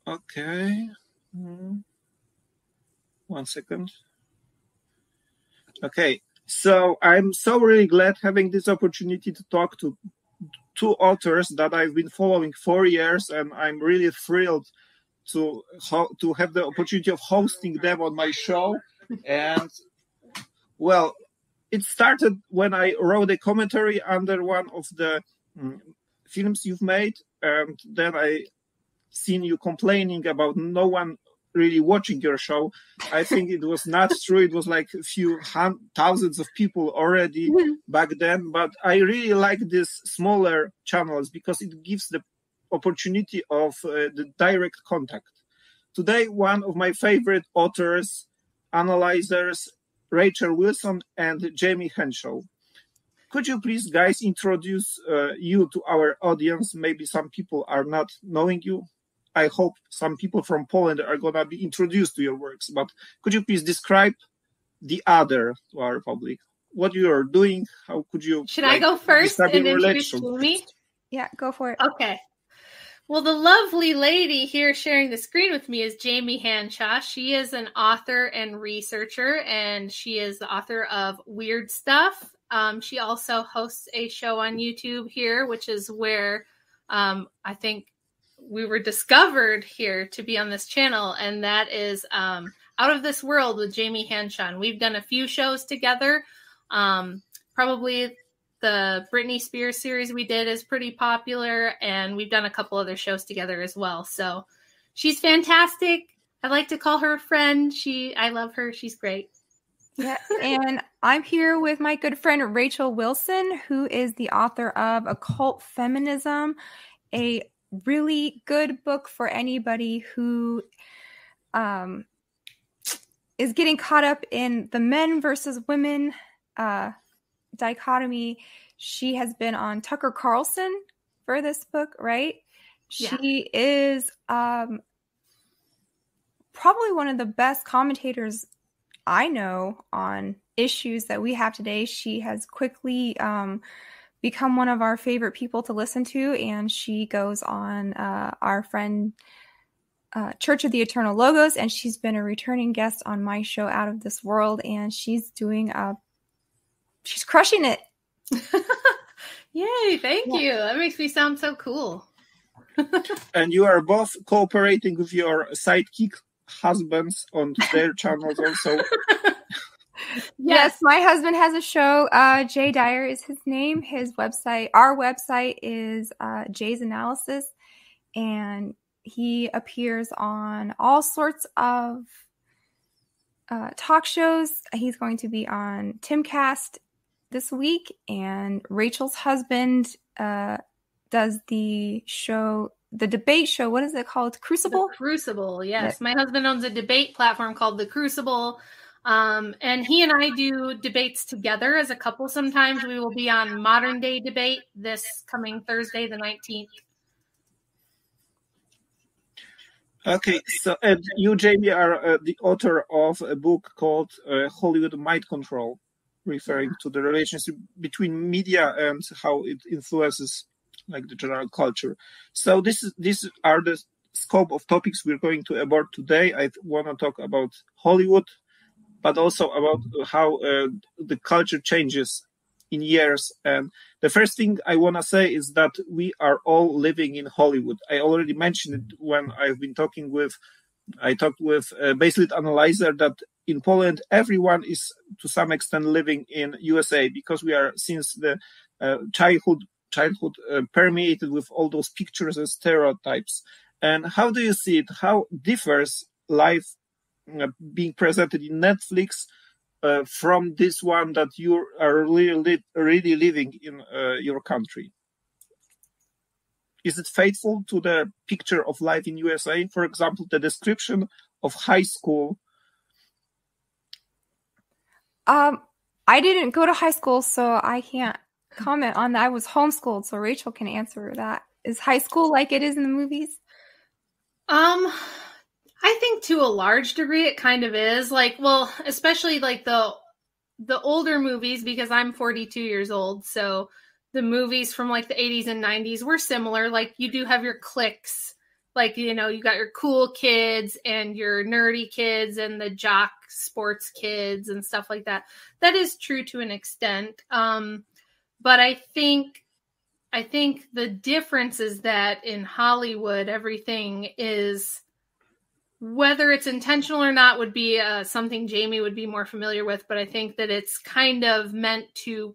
Okay. 1 second. Okay. So I'm so really glad having this opportunity to talk to two authors that I've been following for years, and I'm really thrilled to have the opportunity of hosting them on my show. And well, it started when I wrote a commentary under one of the films you've made, and then I seen you complaining about no one really watching your show. I think it was not true. It was like a few thousands of people already back then. But I really like these smaller channels because it gives the opportunity of the direct contact. Today, one of my favorite authors, analyzers, Rachel Wilson and Jamie Hanshaw. Could you please, guys, introduce you to our audience? Maybe some people are not knowing you. I hope some people from Poland are going to be introduced to your works, but could you please describe the other to our public? What you are doing? How could you... Should I go first and introduce Jamie? Yeah, go for it. Okay. Well, the lovely lady here sharing the screen with me is Jamie Hanshaw. She is an author and researcher, and she is the author of Weird Stuff. She also hosts a show on YouTube here, which is where I think we were discovered here to be on this channel, and that is Out of This World with Jamie Hanshaw. We've done a few shows together. Probably the Britney Spears series we did is pretty popular, and we've done a couple other shows together as well. So she's fantastic. I like to call her a friend. I love her. She's great. Yeah, and I'm here with my good friend Rachel Wilson, who is the author of Occult Feminism, a really good book for anybody who is getting caught up in the men versus women dichotomy. She has been on Tucker Carlson for this book, right? Yeah. She is probably one of the best commentators I know on issues that we have today. She has quickly become one of our favorite people to listen to, and she goes on our friend Church of the Eternal Logos, and she's been a returning guest on my show Out of This World, and she's crushing it. Yay, thank you. That makes me sound so cool. And you are both cooperating with your sidekick husbands on their channels also. Yes, my husband has a show. Jay Dyer is his name. Our website is Jay's Analysis, and he appears on all sorts of talk shows. He's going to be on Timcast this week, and Rachel's husband does the debate show. What is it called? Crucible? The Crucible, yes. My husband owns a debate platform called The Crucible. And he and I do debates together as a couple. Sometimes we will be on Modern Day Debate this coming Thursday, the 19th. Okay, so you, Jamie, are the author of a book called Hollywood Mind Control, referring to the relationship between media and how it influences like the general culture. So these are the scope of topics we're going to abord today. I want to talk about Hollywood, but also about how the culture changes in years. And the first thing I want to say is that we are all living in Hollywood. I already mentioned it when I talked with a Baselit analyzer that in Poland, everyone is to some extent living in USA because we are, since the childhood permeated with all those pictures and stereotypes. And how do you see it? How differs life being presented in Netflix from this one that you are really living in your country? Is it faithful to the picture of life in USA? For example, the description of high school. I didn't go to high school, so I can't comment on that. I was homeschooled, so Rachel can answer that. Is high school like it is in the movies? I think to a large degree it kind of is. Like, well, especially like the older movies, because I'm 42 years old, so the movies from like the 80s and 90s were similar. Like, you do have your cliques Like, you know, you got your cool kids and your nerdy kids and the jock sports kids and stuff like that. That is true to an extent. But I think the difference is that in Hollywood, everything is, whether it's intentional or not would be something Jamie would be more familiar with. But I think that it's kind of meant to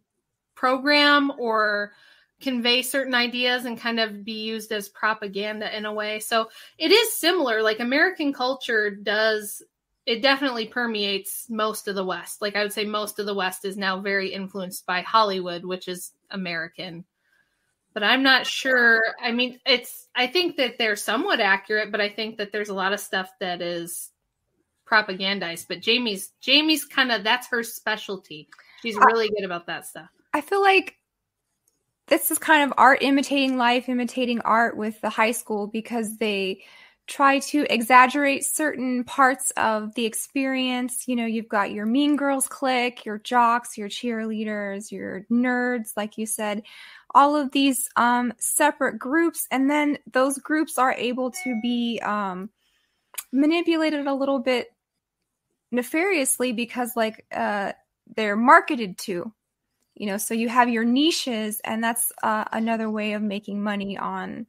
program or convey certain ideas and kind of be used as propaganda in a way. So it is similar. Like American culture it definitely permeates most of the West. Like I would say most of the West is now very influenced by Hollywood, which is American. But I'm not sure. I mean, I think that they're somewhat accurate, but I think that there's a lot of stuff that is propagandized. But Jamie's kind of, that's her specialty. She's really good about that stuff. I feel like this is kind of art imitating life, imitating art with the high school, because they try to exaggerate certain parts of the experience. You know, you've got your mean girls clique, your jocks, your cheerleaders, your nerds, like you said, all of these separate groups. And then those groups are able to be manipulated a little bit nefariously because like they're marketed to. You know, so you have your niches, and that's another way of making money on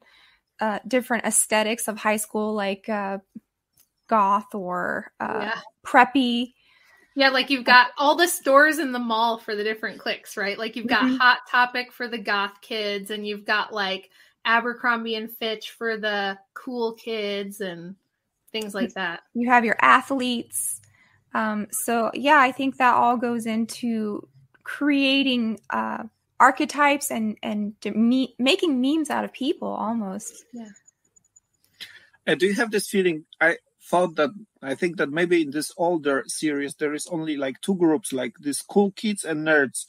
different aesthetics of high school, like goth or preppy. Yeah, like you've got all the stores in the mall for the different cliques, right? Like you've got Hot Topic for the goth kids, and you've got like Abercrombie and Fitch for the cool kids and things like that. You have your athletes. So yeah, I think that all goes into creating archetypes and making memes out of people almost. Yeah. And do you have this feeling? I think that maybe in this older series there is only like two groups, like these cool kids and nerds,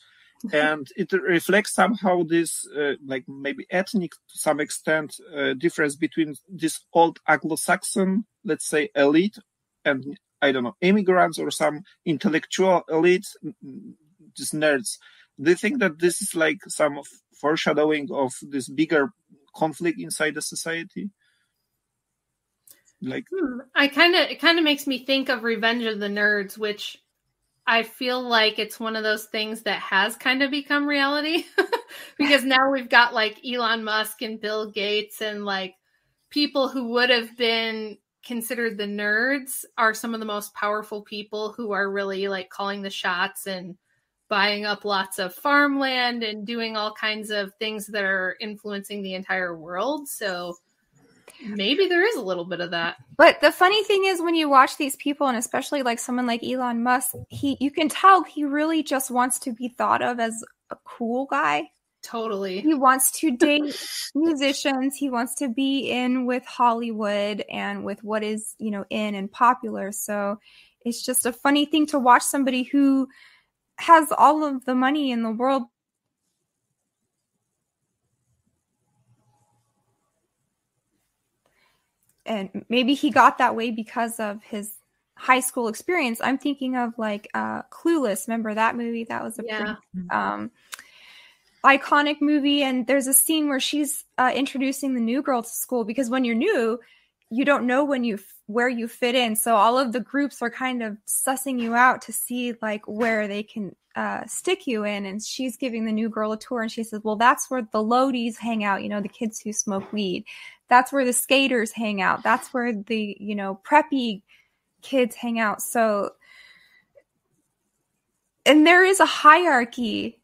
and it reflects somehow this like maybe ethnic to some extent difference between this old Anglo-Saxon, let's say, elite and I don't know, immigrants or some intellectual elite, these nerds. Do you think that this is like some foreshadowing of this bigger conflict inside the society? Like, it kind of makes me think of Revenge of the Nerds, which I feel like it's one of those things that has kind of become reality because now we've got like Elon Musk and Bill Gates, and like people who would have been considered the nerds are some of the most powerful people who are really like calling the shots and buying up lots of farmland and doing all kinds of things that are influencing the entire world. So maybe there is a little bit of that. But the funny thing is, when you watch these people, and especially like someone like Elon Musk, you can tell he really just wants to be thought of as a cool guy. Totally. He wants to date musicians. He wants to be in with Hollywood and with what is, you know, in and popular. So it's just a funny thing to watch somebody who has all of the money in the world. And maybe he got that way because of his high school experience. I'm thinking of like Clueless. Remember that movie? That was a pretty iconic movie. And there's a scene where she's introducing the new girl to school, because when you're new, you don't know where you fit in. So all of the groups are kind of sussing you out to see like where they can stick you in. And she's giving the new girl a tour, and she says, well, that's where the loadies hang out, you know, the kids who smoke weed. That's where the skaters hang out. That's where the, you know, preppy kids hang out. So, and there is a hierarchy.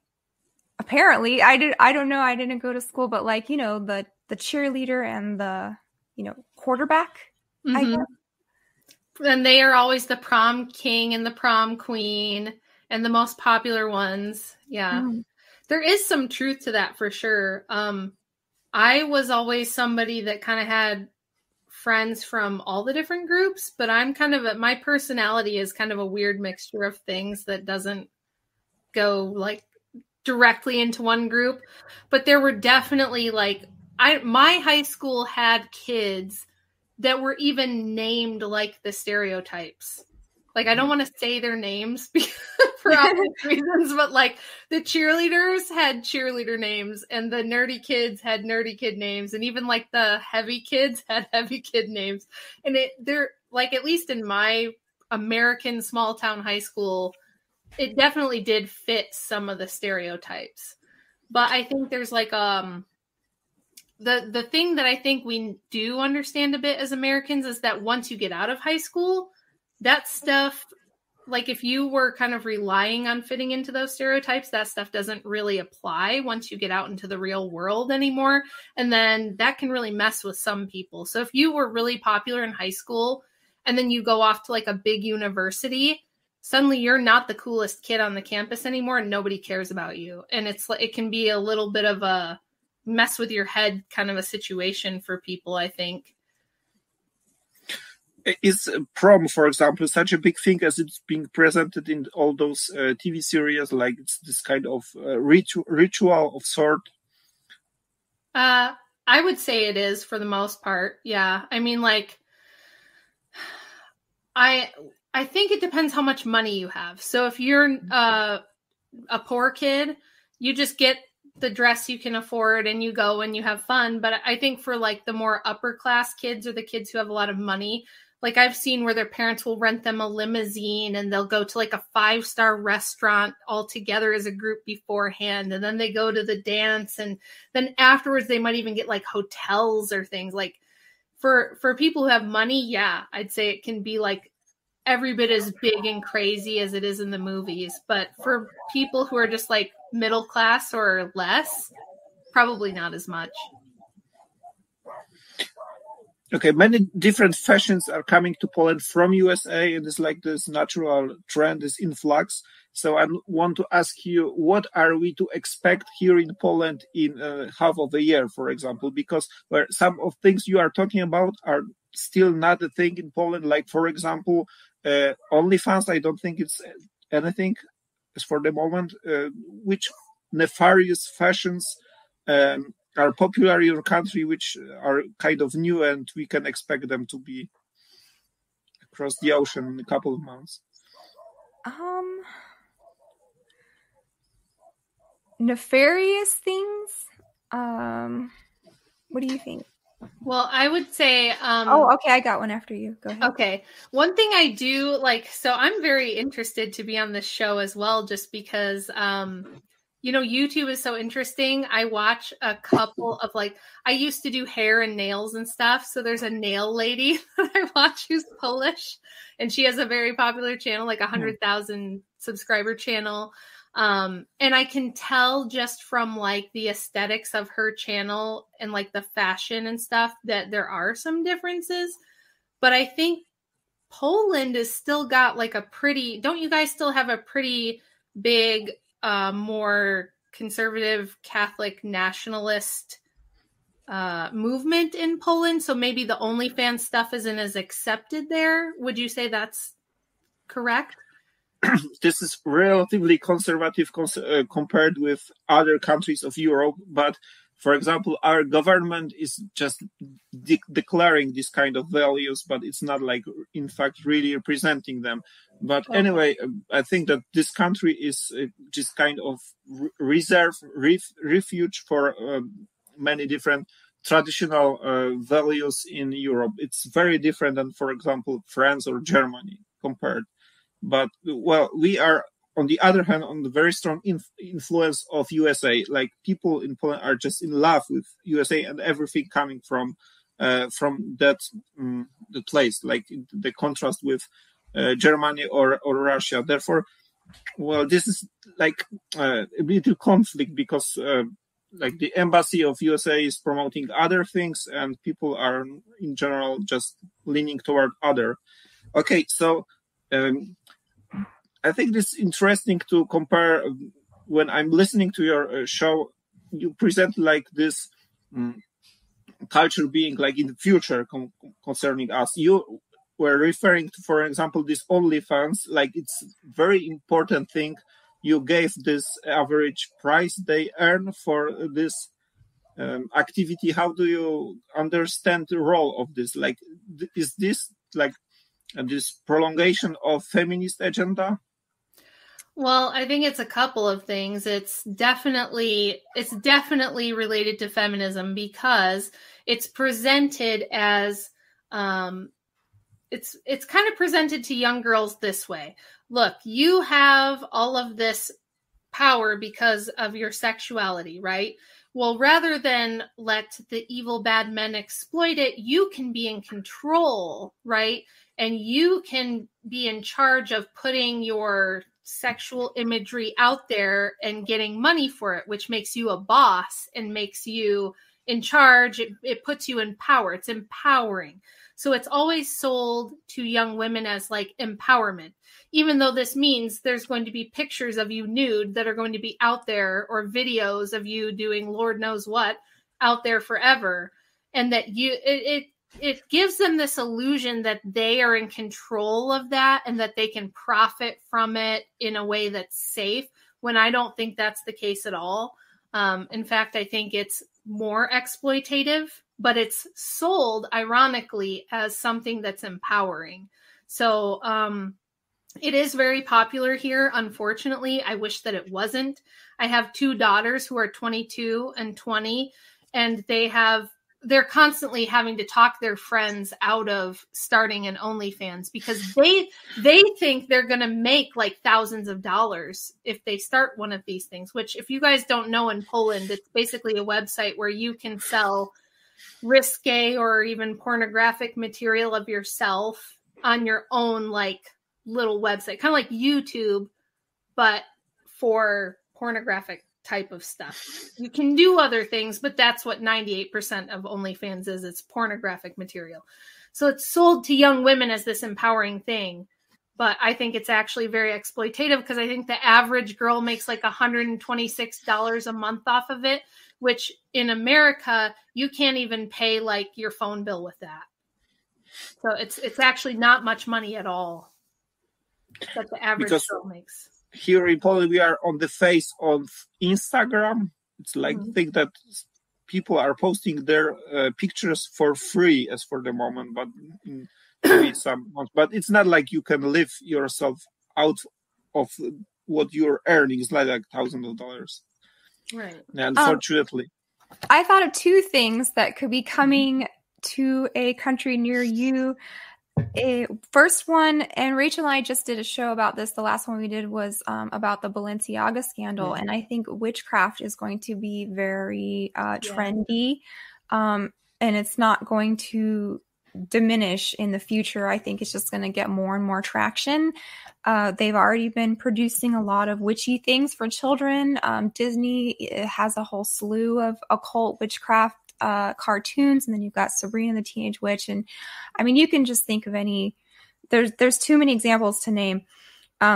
Apparently, I don't know. I didn't go to school, but like, you know, the cheerleader and the, you know, quarterback. Mm-hmm. I guess. And they are always the prom king and the prom queen and the most popular ones. Yeah. Mm. There is some truth to that for sure. I was always somebody that kind of had friends from all the different groups, but I'm kind of my personality is kind of a weird mixture of things that doesn't go like directly into one group. But there were definitely like, my high school had kids that were even named like the stereotypes. Like, I don't want to say their names for obvious reasons, but like the cheerleaders had cheerleader names and the nerdy kids had nerdy kid names. And even like the heavy kids had heavy kid names. And they're like, at least in my American small town high school, it definitely did fit some of the stereotypes. But I think there's like, the thing that I think we do understand a bit as Americans is that once you get out of high school, that stuff, like if you were kind of relying on fitting into those stereotypes, that stuff doesn't really apply once you get out into the real world anymore. And then that can really mess with some people. So if you were really popular in high school and then you go off to like a big university, suddenly you're not the coolest kid on the campus anymore and nobody cares about you. And it's like, it can be a little bit of a mess with your head kind of a situation for people, I think. Is prom, for example, such a big thing as it's being presented in all those TV series? Like it's this kind of ritual of sort? I would say it is for the most part. Yeah. I mean, like, I think it depends how much money you have. So if you're a poor kid, you just get the dress you can afford and you go and you have fun. But I think for like the more upper class kids or the kids who have a lot of money, like I've seen where their parents will rent them a limousine and they'll go to like a 5-star restaurant all together as a group beforehand. And then they go to the dance. And then afterwards, they might even get like hotels or things. Like for people who have money, yeah, I'd say it can be like every bit as big and crazy as it is in the movies. But for people who are just like middle class or less, probably not as much. Okay, many different fashions are coming to Poland from USA, and it's like this natural trend, this influx. So I want to ask you, what are we to expect here in Poland in half of a year, for example? Because where some of things you are talking about are still not a thing in Poland. Like, for example, OnlyFans, I don't think it's anything as for the moment. Which nefarious fashions are popular in your country, which are kind of new, and we can expect them to be across the ocean in a couple of months? Nefarious things? What do you think? Well, I would say... okay, I got one after you. Go ahead. Okay. One thing I do, like, so I'm very interested to be on this show as well, just because... you know, YouTube is so interesting. I watch a couple of like, I used to do hair and nails and stuff. So there's a nail lady that I watch who's Polish and she has a very popular channel, like 100,000 subscriber channel. And I can tell just from like the aesthetics of her channel and like the fashion and stuff that there are some differences. But I think Poland has still got like a pretty, don't you guys still have a pretty big more conservative Catholic nationalist movement in Poland? So maybe the OnlyFans stuff isn't as accepted there. Would you say that's correct? This is relatively conservative compared with other countries of Europe. But for example, our government is just declaring this kind of values, but it's not like, in fact, really representing them. But anyway, I think that this country is just kind of refuge for many different traditional values in Europe. It's very different than, for example, France or Germany compared. But, well, we are, on the other hand, on the very strong influence of USA. Like, people in Poland are just in love with USA and everything coming from that the place, like the contrast with Germany or Russia. Therefore, well, this is like a little conflict because like the embassy of USA is promoting other things and people are in general just leaning toward other. Okay, so I think it's interesting to compare. When I'm listening to your show, you present like this culture being like in the future concerning us. You were referring to, for example, this OnlyFans, like it's very important thing. You gave this average price they earn for this activity. How do you understand the role of this? Like, is this like this prolongation of feminist agenda? Well, I think it's a couple of things. It's definitely related to feminism because it's presented as it's kind of presented to young girls this way. Look, you have all of this power because of your sexuality, right? Well, rather than let the evil bad men exploit it, you can be in control, right? And you can be in charge of putting your sexual imagery out there and getting money for it, which makes you a boss and makes you in charge. It puts you in power. It's empowering. So it's always sold to young women as like empowerment, even though this means there's going to be pictures of you nude that are going to be out there, or videos of you doing Lord knows what out there forever. And that it gives them this illusion that they are in control of that and that they can profit from it in a way that's safe, when I don't think that's the case at all. In fact, I think it's more exploitative, but it's sold ironically as something that's empowering. So it is very popular here. Unfortunately, I wish that it wasn't. I have 2 daughters who are 22 and 20, and they're constantly having to talk their friends out of starting an OnlyFans because they think they're going to make like thousands of dollars if they start one of these things, which if you guys don't know, in Poland, it's basically a website where you can sell risque or even pornographic material of yourself on your own like little website, kind of like YouTube, but for pornographic type of stuff. You can do other things, but that's what 98% of OnlyFans is. It's pornographic material. So it's sold to young women as this empowering thing. But I think it's actually very exploitative because I think the average girl makes like $126 a month off of it, which in America, you can't even pay like your phone bill with that. So it's actually not much money at all that the average girl makes. Here in Poland, we are on the face of Instagram. It's like think that people are posting their pictures for free as for the moment, but maybe some months. But it's not like you can live yourself out of what you're earning. It's like thousands of dollars. Right. Unfortunately. I thought of 2 things that could be coming to a country near you. First one, and Rachel and I just did a show about this. The last one we did was about the Balenciaga scandal. And I think witchcraft is going to be very trendy. And it's not going to diminish in the future. I think it's just going to get more and more traction. They've already been producing a lot of witchy things for children. Disney has a whole slew of occult witchcraft cartoons, and then you've got Sabrina the Teenage Witch, and I mean you can just think of any. There's too many examples to name.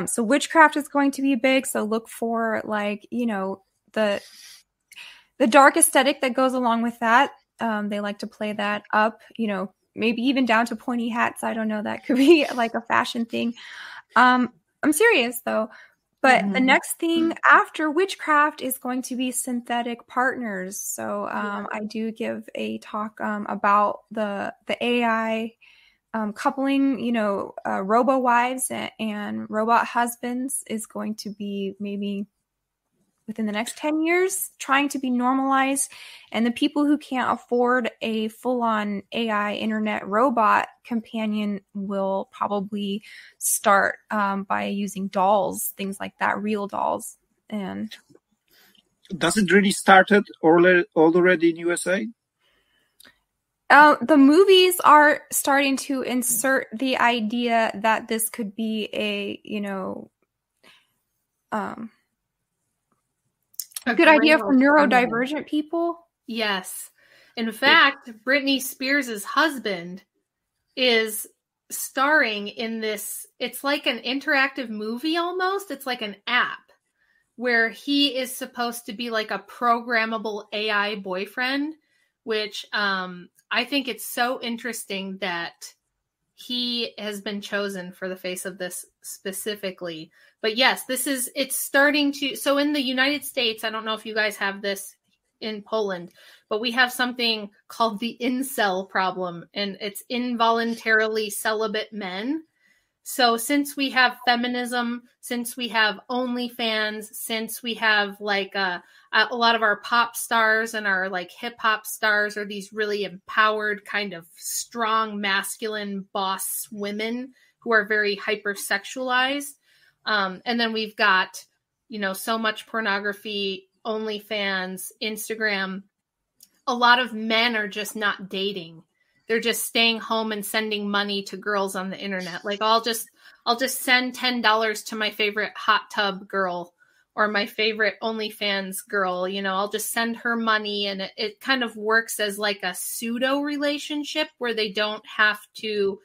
So witchcraft is going to be big. So look for like the dark aesthetic that goes along with that. They like to play that up. Maybe even down to pointy hats. I don't know. That could be like a fashion thing. I'm serious though. But the next thing after witchcraft is going to be synthetic partners. So I do give a talk about the AI coupling, robo wives and robot husbands is going to be maybe within the next 10 years trying to be normalized. And the people who can't afford a full-on AI internet robot companion will probably start by using dolls, things like that, real dolls. And does it really started already in USA? The movies are starting to insert the idea that this could be a good idea for neurodivergent people. Yes. In fact, Britney Spears' husband is starring in this. It's like an interactive movie almost. It's like an app where he is supposed to be like a programmable AI boyfriend, which I think it's so interesting that he has been chosen for the face of this specifically. But yes, it's starting to, so in the United States, I don't know if you guys have this in Poland, but we have something called the incel problem, and it's involuntarily celibate men. So since we have feminism, since we have OnlyFans, since we have like a lot of our pop stars and our like hip hop stars are these really empowered kind of strong masculine boss women who are very hypersexualized. And then we've got, you know, so much pornography, OnlyFans, Instagram. A lot of men are just not dating. They're just staying home and sending money to girls on the internet. Like I'll just send $10 to my favorite hot tub girl or my favorite OnlyFans girl. You know, I'll just send her money, and it kind of works as like a pseudo relationship where they don't have to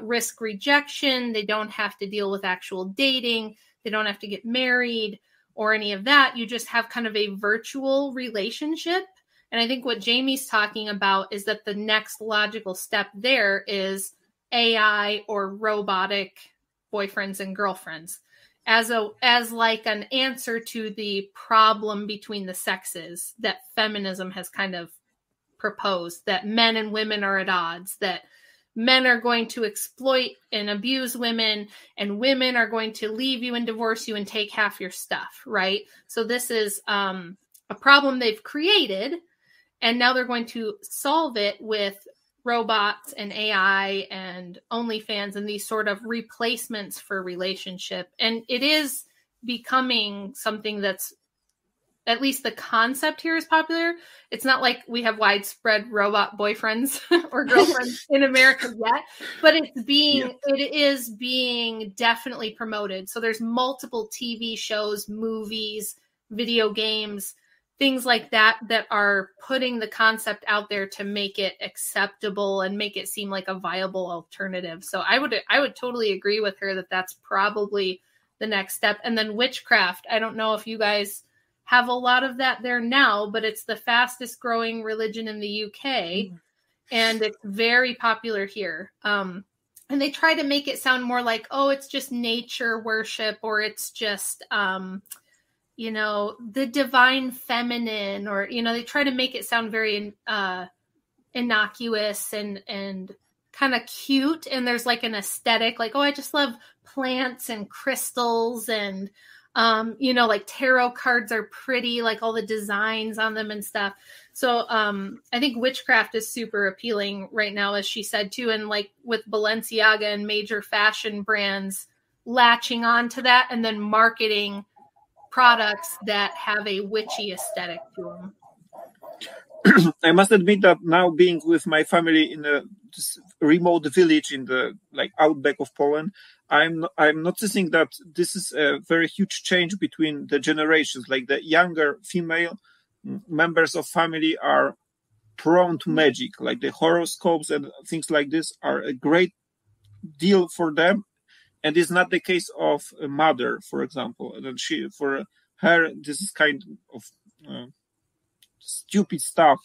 risk rejection. They don't have to deal with actual dating. They don't have to get married or any of that. You just have kind of a virtual relationship. And I think what Jamie's talking about is that the next logical step there is AI or robotic boyfriends and girlfriends as like an answer to the problem between the sexes that feminism has kind of proposed, that men and women are at odds, that men are going to exploit and abuse women, and women are going to leave you and divorce you and take half your stuff, right? So this is a problem they've created. And now they're going to solve it with robots and AI and OnlyFans and these sort of replacements for relationship. And it is becoming something that's, at least the concept here is popular. It's not like we have widespread robot boyfriends or girlfriends in America yet, but it is being definitely promoted. So there's multiple TV shows, movies, video games, things like that are putting the concept out there to make it acceptable and make it seem like a viable alternative. So I would totally agree with her that that's probably the next step. And then witchcraft. I don't know if you guys have a lot of that there now, but it's the fastest growing religion in the UK, and it's very popular here. And they try to make it sound more like, oh, it's just nature worship, or it's just, you know, the divine feminine, or, you know, they try to make it sound very innocuous and kind of cute. And there's like an aesthetic, like, oh, I just love plants and crystals, and, you know, like tarot cards are pretty, like all the designs on them and stuff. So I think witchcraft is super appealing right now, as she said too. And like with Balenciaga and major fashion brands latching on to that and then marketing products that have a witchy aesthetic to them. I must admit that now, being with my family in a remote village in the like outback of Poland, I'm noticing that this is a very huge change between the generations. Like the younger female members of family are prone to magic, like the horoscopes and things like this are a great deal for them. And it's not the case of a mother, for example. And for her, this is kind of stupid stuff.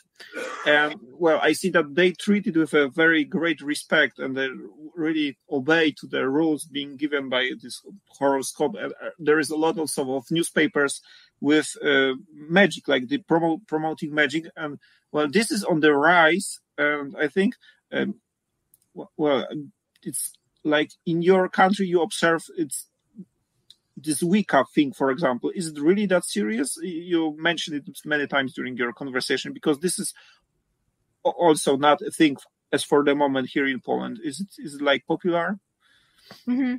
And well, I see that they treat it with a very great respect, and they really obey to the rules being given by this horoscope. And there is a lot also of newspapers with magic, like they promoting magic. And well, this is on the rise. And I think, well, it's like in your country, you observe it's this Wicca thing, for example. Is it really that serious? You mentioned it many times during your conversation, because this is also not a thing as for the moment here in Poland. Is it like popular? Mm-hmm.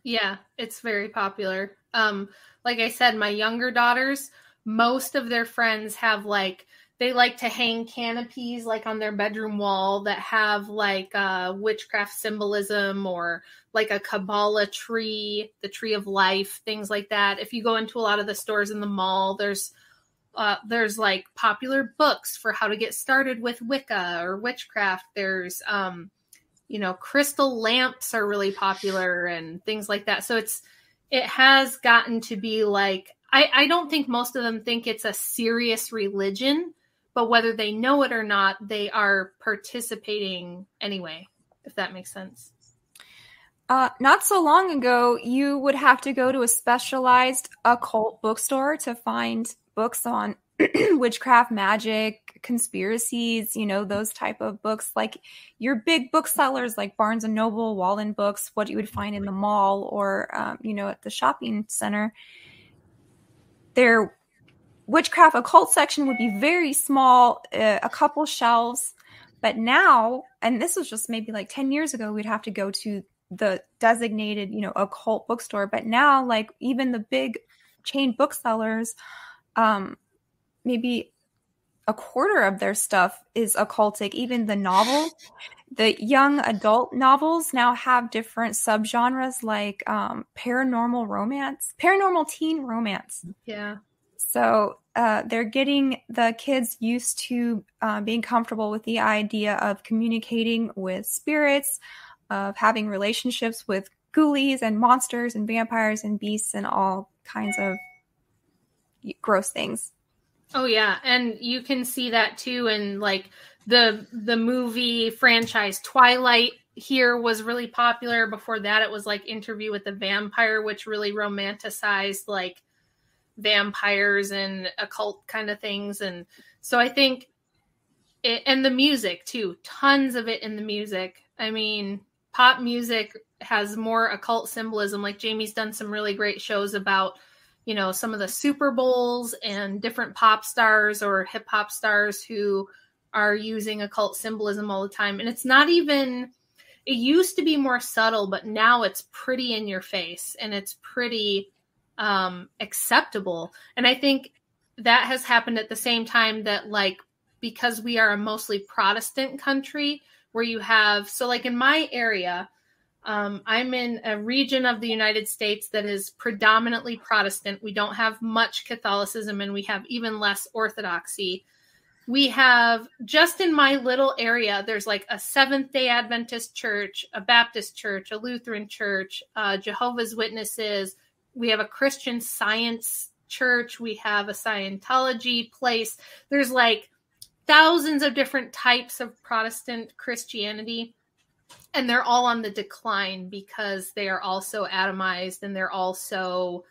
Yeah, it's very popular. Like I said, my younger daughters, most of their friends have like, they like to hang canopies like on their bedroom wall that have like witchcraft symbolism, or like a Kabbalah tree, the tree of life, things like that. If you go into a lot of the stores in the mall, there's like popular books for how to get started with Wicca or witchcraft. There's, you know, crystal lamps are really popular and things like that. So it has gotten to be like, I don't think most of them think it's a serious religion, but whether they know it or not, they are participating anyway, if that makes sense. Not so long ago, you would have to go to a specialized occult bookstore to find books on witchcraft, magic, conspiracies, those type of books, like your big booksellers like Barnes and Noble, Walden Books, what you would find in the mall or, at the shopping center. Their witchcraft occult section would be very small, a couple shelves. But now, and this was just maybe like 10 years ago, we'd have to go to the designated, occult bookstore. But now, like even the big chain booksellers, maybe a quarter of their stuff is occultic. Even the young adult novels now have different subgenres like paranormal teen romance. Yeah. So they're getting the kids used to being comfortable with the idea of communicating with spirits, of having relationships with ghoulies and monsters and vampires and beasts and all kinds of gross things. Oh yeah, and you can see that too in like the movie franchise Twilight here was really popular. Before that, it was like Interview with the Vampire, which really romanticized like vampires and occult kind of things. And so I think and the music too, tons of it in the music. I mean, pop music has more occult symbolism. Like Jamie's done some really great shows about, some of the Super Bowls and different pop stars or hip hop stars who are using occult symbolism all the time. And it's not even, it used to be more subtle, but now it's pretty in your face and it's pretty acceptable. And I think that has happened at the same time that like, because we are a mostly Protestant country where you have, so like in my area, I'm in a region of the United States that is predominantly Protestant. We don't have much Catholicism and we have even less Orthodoxy. We have, just in my little area, there's like a Seventh-day Adventist church, a Baptist church, a Lutheran church, Jehovah's Witnesses. We have a Christian Science church. We have a Scientology place. There's like thousands of different types of Protestant Christianity. And they're all on the decline because they are also atomized and they're also,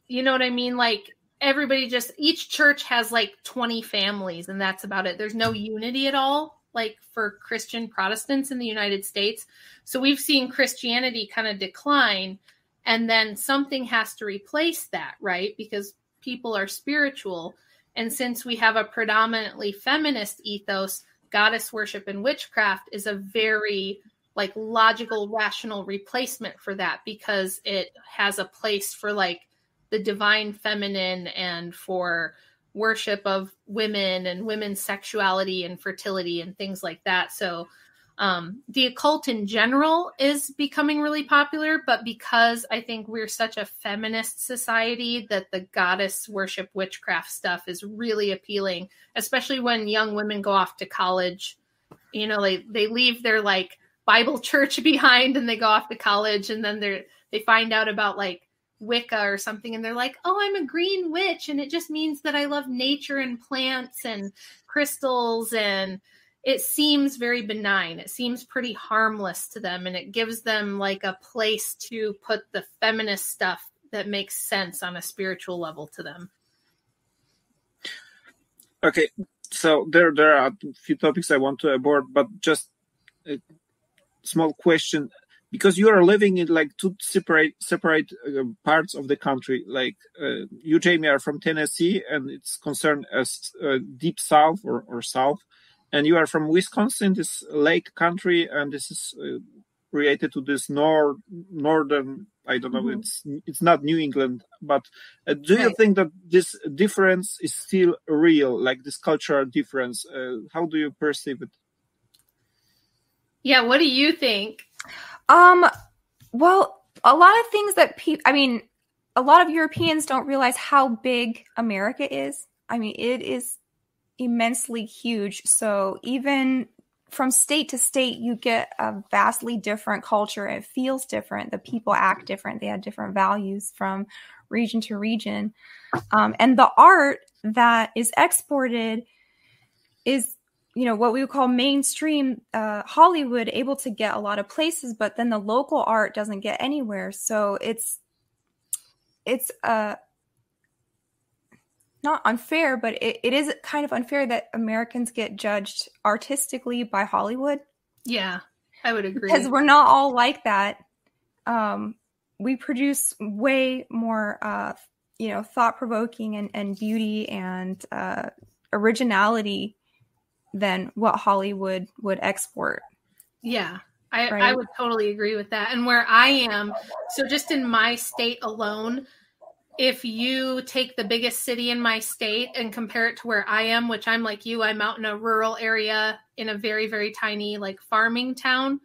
you know what I mean? Like everybody each church has like 20 families and that's about it. There's no unity at all, like for Christian Protestants in the United States. So we've seen Christianity kind of decline and then something has to replace that, right? Because people are spiritual. And since we have a predominantly feminist ethos, goddess worship and witchcraft is a very like logical, rational replacement for that because it has a place for like the divine feminine and for worship of women and women's sexuality and fertility and things like that. So the occult in general is becoming really popular, but because I think we're such a feminist society that the goddess worship witchcraft stuff is really appealing, especially when young women go off to college. They leave their like Bible church behind and they go off to college and then they find out about like Wicca or something and they're like, oh, I'm a green witch and it just means that I love nature and plants and crystals, and it seems very benign. It seems pretty harmless to them, and it gives them like a place to put the feminist stuff that makes sense on a spiritual level to them. Okay, so there are a few topics I want to abort, but just a small question. Because you are living in like two separate parts of the country, like you, Jamie, are from Tennessee, and it's concerned as deep south or south, and you are from Wisconsin, this lake country, and this is related to this northern. I don't know. Mm-hmm. It's not New England, but do you think that this difference is still real, like this cultural difference? How do you perceive it? Yeah, what do you think? Well, a lot of things that a lot of Europeans don't realize how big America is. I mean, it is immensely huge. So even from state to state, you get a vastly different culture. It feels different. The people act different. They have different values from region to region. And the art that is exported is, what we would call mainstream Hollywood, able to get a lot of places, but then the local art doesn't get anywhere. So it's not unfair, but it is kind of unfair that Americans get judged artistically by Hollywood. Yeah, I would agree. Because we're not all like that. We produce way more, thought-provoking and beauty and originality than what Hollywood would export. Yeah, I would totally agree with that. And where I am, so just in my state alone, if you take the biggest city in my state and compare it to where I am, which I'm like you, I'm out in a rural area in a very, very tiny like farming town.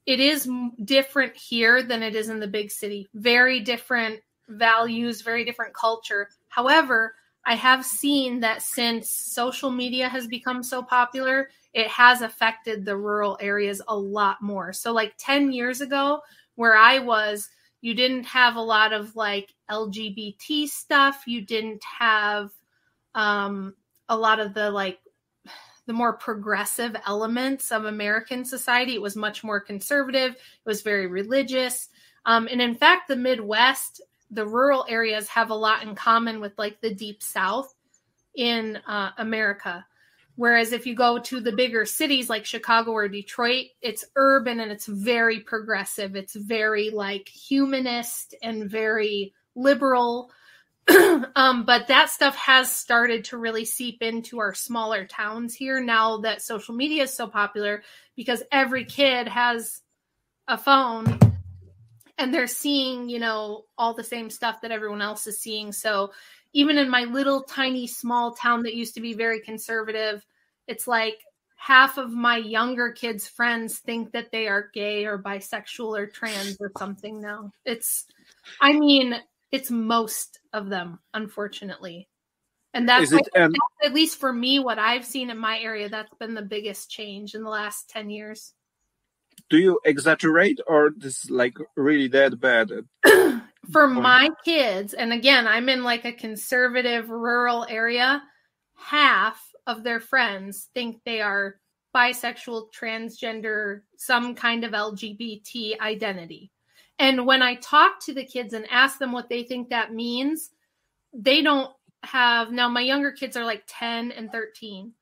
It is different here than it is in the big city. Very different values, very different culture. However, I have seen that since social media has become so popular, it has affected the rural areas a lot more. So like 10 years ago, where I was, you didn't have a lot of like LGBT stuff. You didn't have a lot of the more progressive elements of American society. It was much more conservative. It was very religious. And in fact, the Midwest, the rural areas have a lot in common with like the Deep South in America. Whereas if you go to the bigger cities like Chicago or Detroit, it's urban and it's very progressive. It's very like humanist and very liberal. But that stuff has started to really seep into our smaller towns here now that social media is so popular, because every kid has a phone and they're seeing, all the same stuff that everyone else is seeing. So even in my little tiny small town that used to be very conservative, it's like half of my younger kids' friends think that they are gay or bisexual or trans or something now. It's most of them, unfortunately. And that's at least for me, what I've seen in my area, that's been the biggest change in the last 10 years. Do you exaggerate, or this is like really that bad? For my kids, and again, I'm in like a conservative rural area, half of their friends think they are bisexual, transgender, some kind of LGBT identity. And when I talk to the kids and ask them what they think that means, they don't have, now my younger kids are like 10 and 13.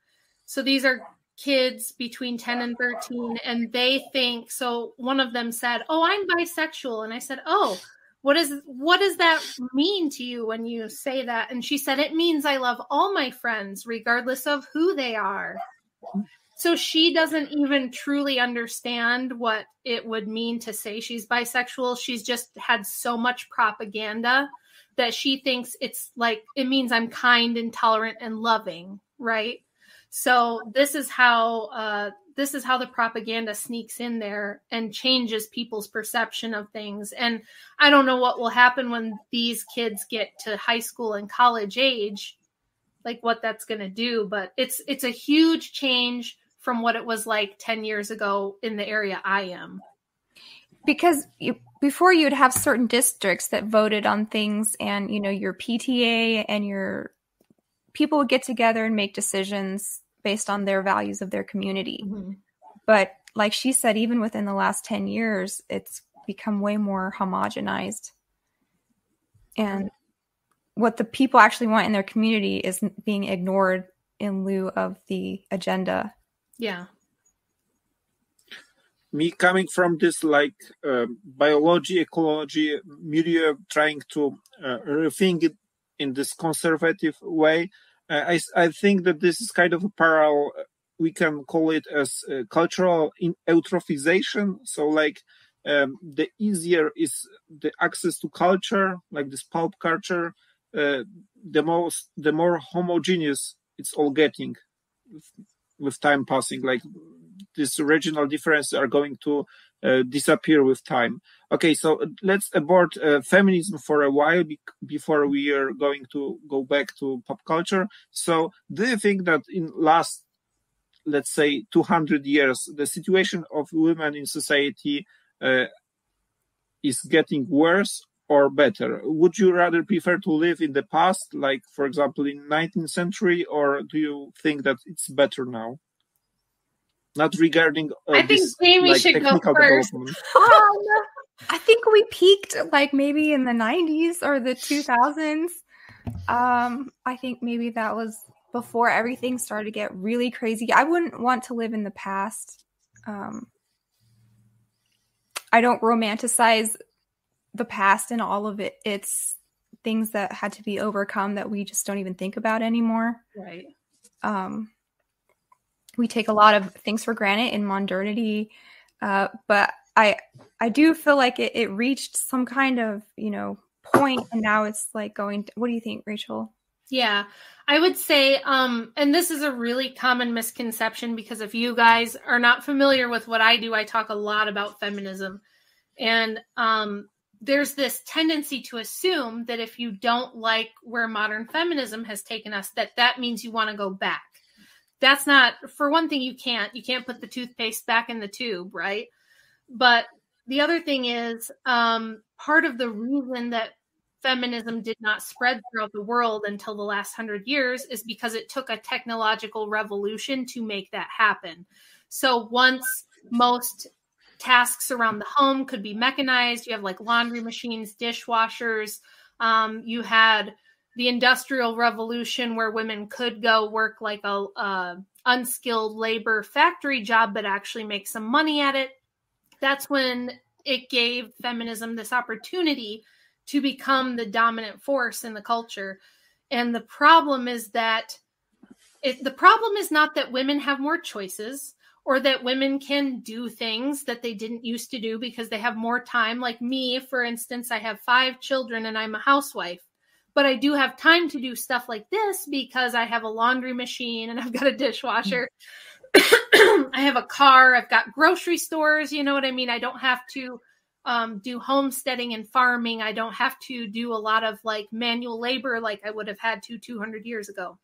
So these are kids between 10 and 13, and they think, so one of them said, "Oh, I'm bisexual." And I said, "Oh, what does that mean to you when you say that?" And she said, "It means I love all my friends, regardless of who they are." So she doesn't even truly understand what it would mean to say she's bisexual. She's just had so much propaganda that she thinks it's like, it means I'm kind and tolerant and loving, right? So this is how the propaganda sneaks in there and changes people's perception of things. And I don't know what will happen when these kids get to high school and college age, like what that's going to do. But it's a huge change from what it was like 10 years ago in the area I am. Because before you'd have certain districts that voted on things, and, your PTA and your people would get together and make decisions based on their values of their community. Mm-hmm. But like she said, even within the last 10 years, it's become way more homogenized. And what the people actually want in their community is being ignored in lieu of the agenda. Yeah. Me coming from this biology, ecology milieu, trying to rethink it in this conservative way, I think that this is kind of a parallel. We can call it as cultural eutrophization. So the easier is the access to culture, like this pulp culture, the more homogeneous it's all getting with time passing. Like these regional differences are going to disappear with time. Okay, so let's abort feminism for a while before we are going to go back to pop culture. So do you think that in last, let's say, 200 years, the situation of women in society is getting worse or better? Would you rather prefer to live in the past, like, for example, in 19th century, or do you think that it's better now? Not regarding I think Jamie should go first. I think we peaked maybe in the 90s or the 2000s. I think maybe that was before everything started to get really crazy. I wouldn't want to live in the past. I don't romanticize the past and all of it. It's things that had to be overcome that we just don't even think about anymore. Right. We take a lot of things for granted in modernity, but I do feel like it reached some kind of, point, and now it's like going to, what do you think, Rachel? Yeah, I would say, and this is a really common misconception, because if you guys are not familiar with what I do, I talk a lot about feminism. And there's this tendency to assume that if you don't like where modern feminism has taken us, that means you want to go back. That's not, for one thing, you can't put the toothpaste back in the tube, right? But the other thing is, part of the reason that feminism did not spread throughout the world until the last 100 years is because it took a technological revolution to make that happen. So once most tasks around the home could be mechanized, you have like laundry machines, dishwashers, you had the Industrial Revolution where women could go work like a unskilled labor factory job, but actually make some money at it. That's when it gave feminism this opportunity to become the dominant force in the culture. And the problem is that the problem is not that women have more choices or that women can do things that they didn't used to do because they have more time. Like me, for instance, I have 5 children and I'm a housewife, but I do have time to do stuff like this because I have a laundry machine and I've got a dishwasher. I have a car, I've got grocery stores, you know what I mean? I don't have to do homesteading and farming. I don't have to do a lot of like manual labor like I would have had to 200 years ago.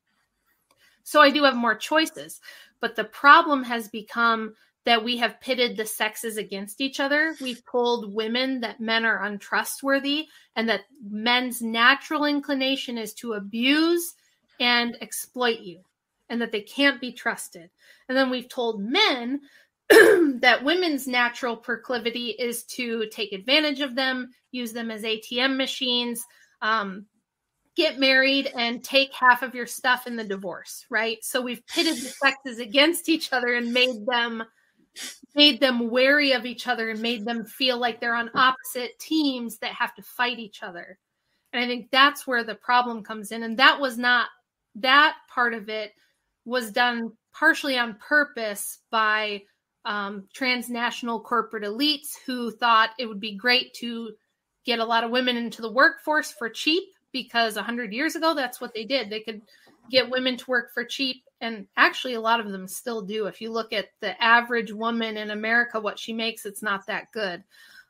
So I do have more choices. But the problem has become that we have pitted the sexes against each other. We've told women that men are untrustworthy and that men's natural inclination is to abuse and exploit you and that they can't be trusted. And then we've told men that women's natural proclivity is to take advantage of them, use them as ATM machines, get married and take half of your stuff in the divorce, right? So we've pitted the sexes against each other and made them wary of each other and made them feel like they're on opposite teams that have to fight each other. And I think that's where the problem comes in. And that part of it was done partially on purpose by transnational corporate elites who thought it would be great to get a lot of women into the workforce for cheap, because 100 years ago, that's what they did. They could get women to work for cheap. And actually, a lot of them still do. If you look at the average woman in America, what she makes, it's not that good.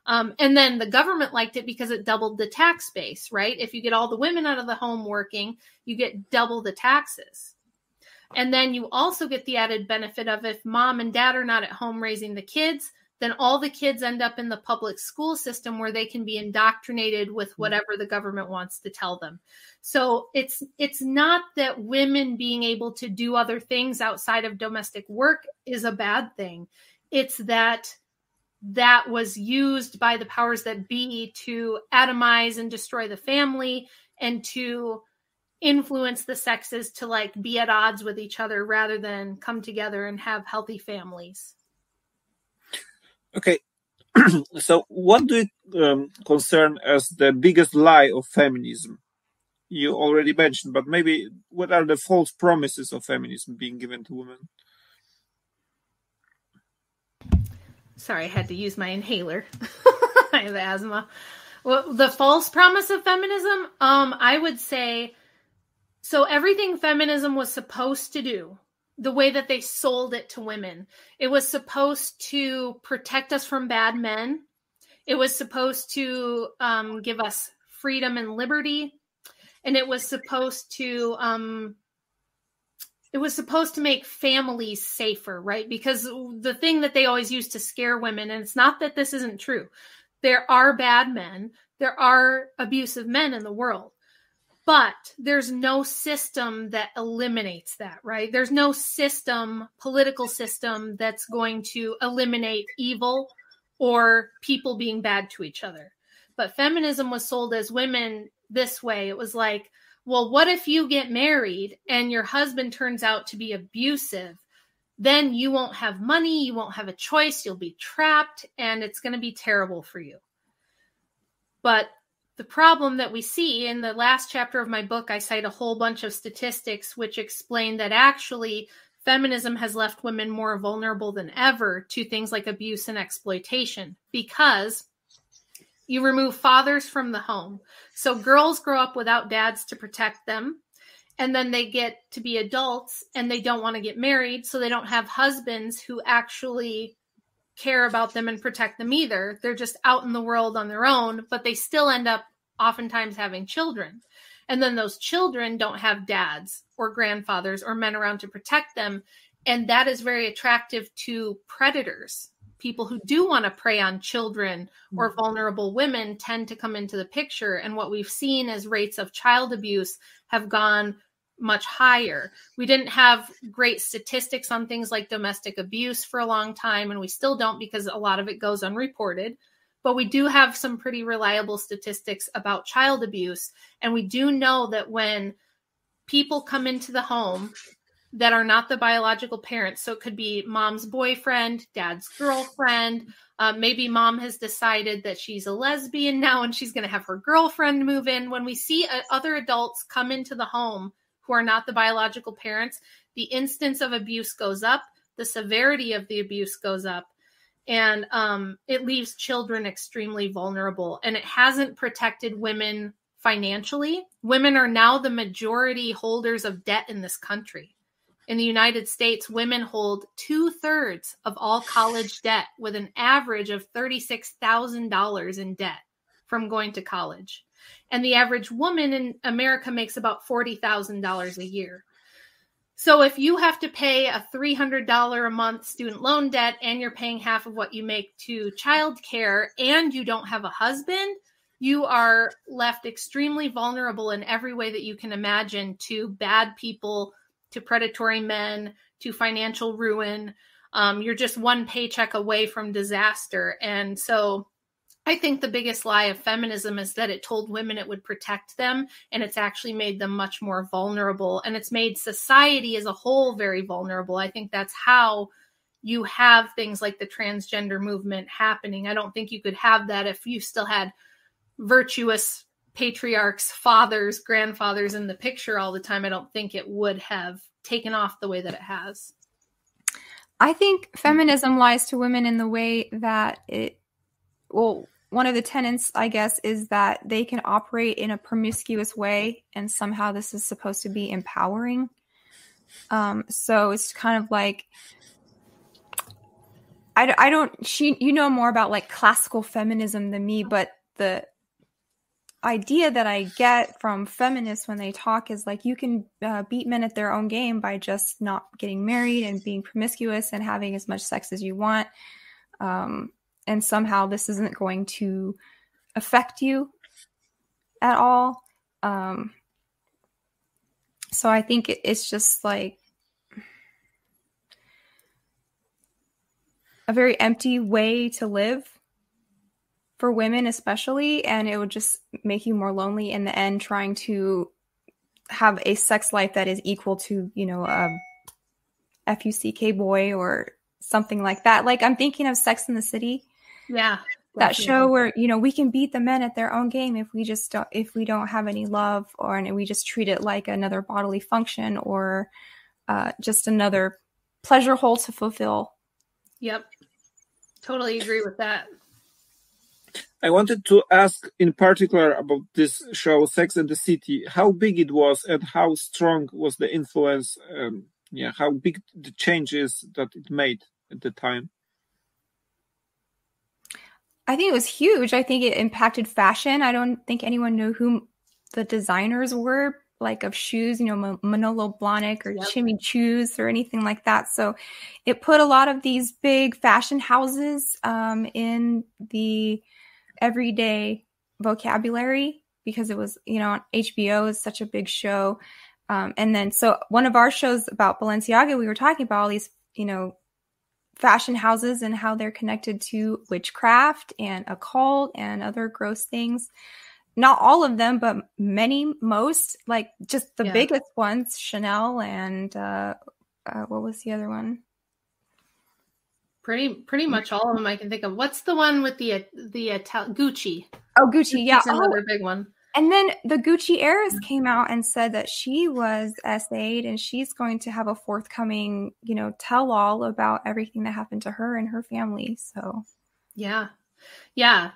And then the government liked it because it doubled the tax base, right? If you get all the women out of the home working, you get double the taxes. And then you also get the added benefit of if mom and dad are not at home raising the kids, then all the kids end up in the public school system where they can be indoctrinated with whatever the government wants to tell them. So it's not that women being able to do other things outside of domestic work is a bad thing. It's that was used by the powers that be to atomize and destroy the family and to influence the sexes to like be at odds with each other rather than come together and have healthy families. Okay, so what do you concern as the biggest lie of feminism? You already mentioned, but maybe what are the false promises of feminism being given to women? Sorry, I had to use my inhaler. I have asthma. Well, the false promise of feminism, I would say, so everything feminism was supposed to do, the way that they sold it to women, it was supposed to protect us from bad men. It was supposed to give us freedom and liberty. And it was supposed to make families safer, right? Because the thing that they always use to scare women, and it's not that this isn't true, there are bad men, there are abusive men in the world. But there's no system that eliminates that, right? There's no political system that's going to eliminate evil or people being bad to each other. But feminism was sold as women this way. It was like, Well, what if you get married and your husband turns out to be abusive? Then you won't have money, you won't have a choice, you'll be trapped, and it's going to be terrible for you. But the problem that we see in the last chapter of my book, I cite a whole bunch of statistics which explain that actually feminism has left women more vulnerable than ever to things like abuse and exploitation, because you remove fathers from the home. So girls grow up without dads to protect them, and then they get to be adults and they don't want to get married, so they don't have husbands who actually care about them and protect them either. They're just out in the world on their own, but they still end up oftentimes having children. And then those children don't have dads or grandfathers or men around to protect them. And that is very attractive to predators. People who do want to prey on children or vulnerable women tend to come into the picture. And what we've seen is rates of child abuse have gone much higher. We didn't have great statistics on things like domestic abuse for a long time, and we still don't because a lot of it goes unreported. But we do have some pretty reliable statistics about child abuse. And we do know that when people come into the home that are not the biological parents, so it could be mom's boyfriend, dad's girlfriend, maybe mom has decided that she's a lesbian now and she's going to have her girlfriend move in. When we see other adults come into the home who are not the biological parents, the instance of abuse goes up, the severity of the abuse goes up, and it leaves children extremely vulnerable. And it hasn't protected women financially. Women are now the majority holders of debt in this country. In the United States, women hold 2/3 of all college debt, with an average of $36,000 in debt from going to college. And the average woman in America makes about $40,000 a year. So if you have to pay a $300 a month student loan debt and you're paying half of what you make to childcare and you don't have a husband, you are left extremely vulnerable in every way that you can imagine to bad people, to predatory men, to financial ruin. You're just one paycheck away from disaster. And so I think the biggest lie of feminism is that it told women it would protect them, and it's actually made them much more vulnerable, and it's made society as a whole very vulnerable. I think that's how you have things like the transgender movement happening. I don't think you could have that if you still had virtuous patriarchs, fathers, grandfathers in the picture all the time. I don't think it would have taken off the way that it has. I think feminism lies to women in the way that one of the tenets, I guess, is that they can operate in a promiscuous way, and somehow this is supposed to be empowering. So it's kind of like, you know more about like classical feminism than me, but the idea that I get from feminists when they talk is like, you can beat men at their own game by just not getting married and being promiscuous and having as much sex as you want. And somehow this isn't going to affect you at all. So I think it's just like a very empty way to live for women especially, and it would just make you more lonely in the end, trying to have a sex life that is equal to, a FUCK boy or something like that. Like, I'm thinking of Sex and the City. Yeah. That show where, we can beat the men at their own game if we don't have any love, and we just treat it like another bodily function or just another pleasure hole to fulfill. Yep. Totally agree with that. I wanted to ask in particular about this show, Sex and the City, how big it was and how strong was the influence, how big the changes that it made at the time. I think it was huge. I think it impacted fashion. I don't think anyone knew who the designers were, like of shoes, Manolo Blahnik or Jimmy Choo's or anything like that. So it put a lot of these big fashion houses in the everyday vocabulary, because it was, on HBO is such a big show. And then, so one of our shows about Balenciaga, we were talking about all these, fashion houses and how they're connected to witchcraft and occult and other gross things. not all of them, but most, like just the biggest ones, Chanel and what was the other one? Pretty much all of them I can think of. What's the one with the Gucci? Oh, Gucci, yeah. Another big one. And then the Gucci heiress came out and said that she was SA'd and she's going to have a forthcoming, tell-all about everything that happened to her and her family. So, yeah,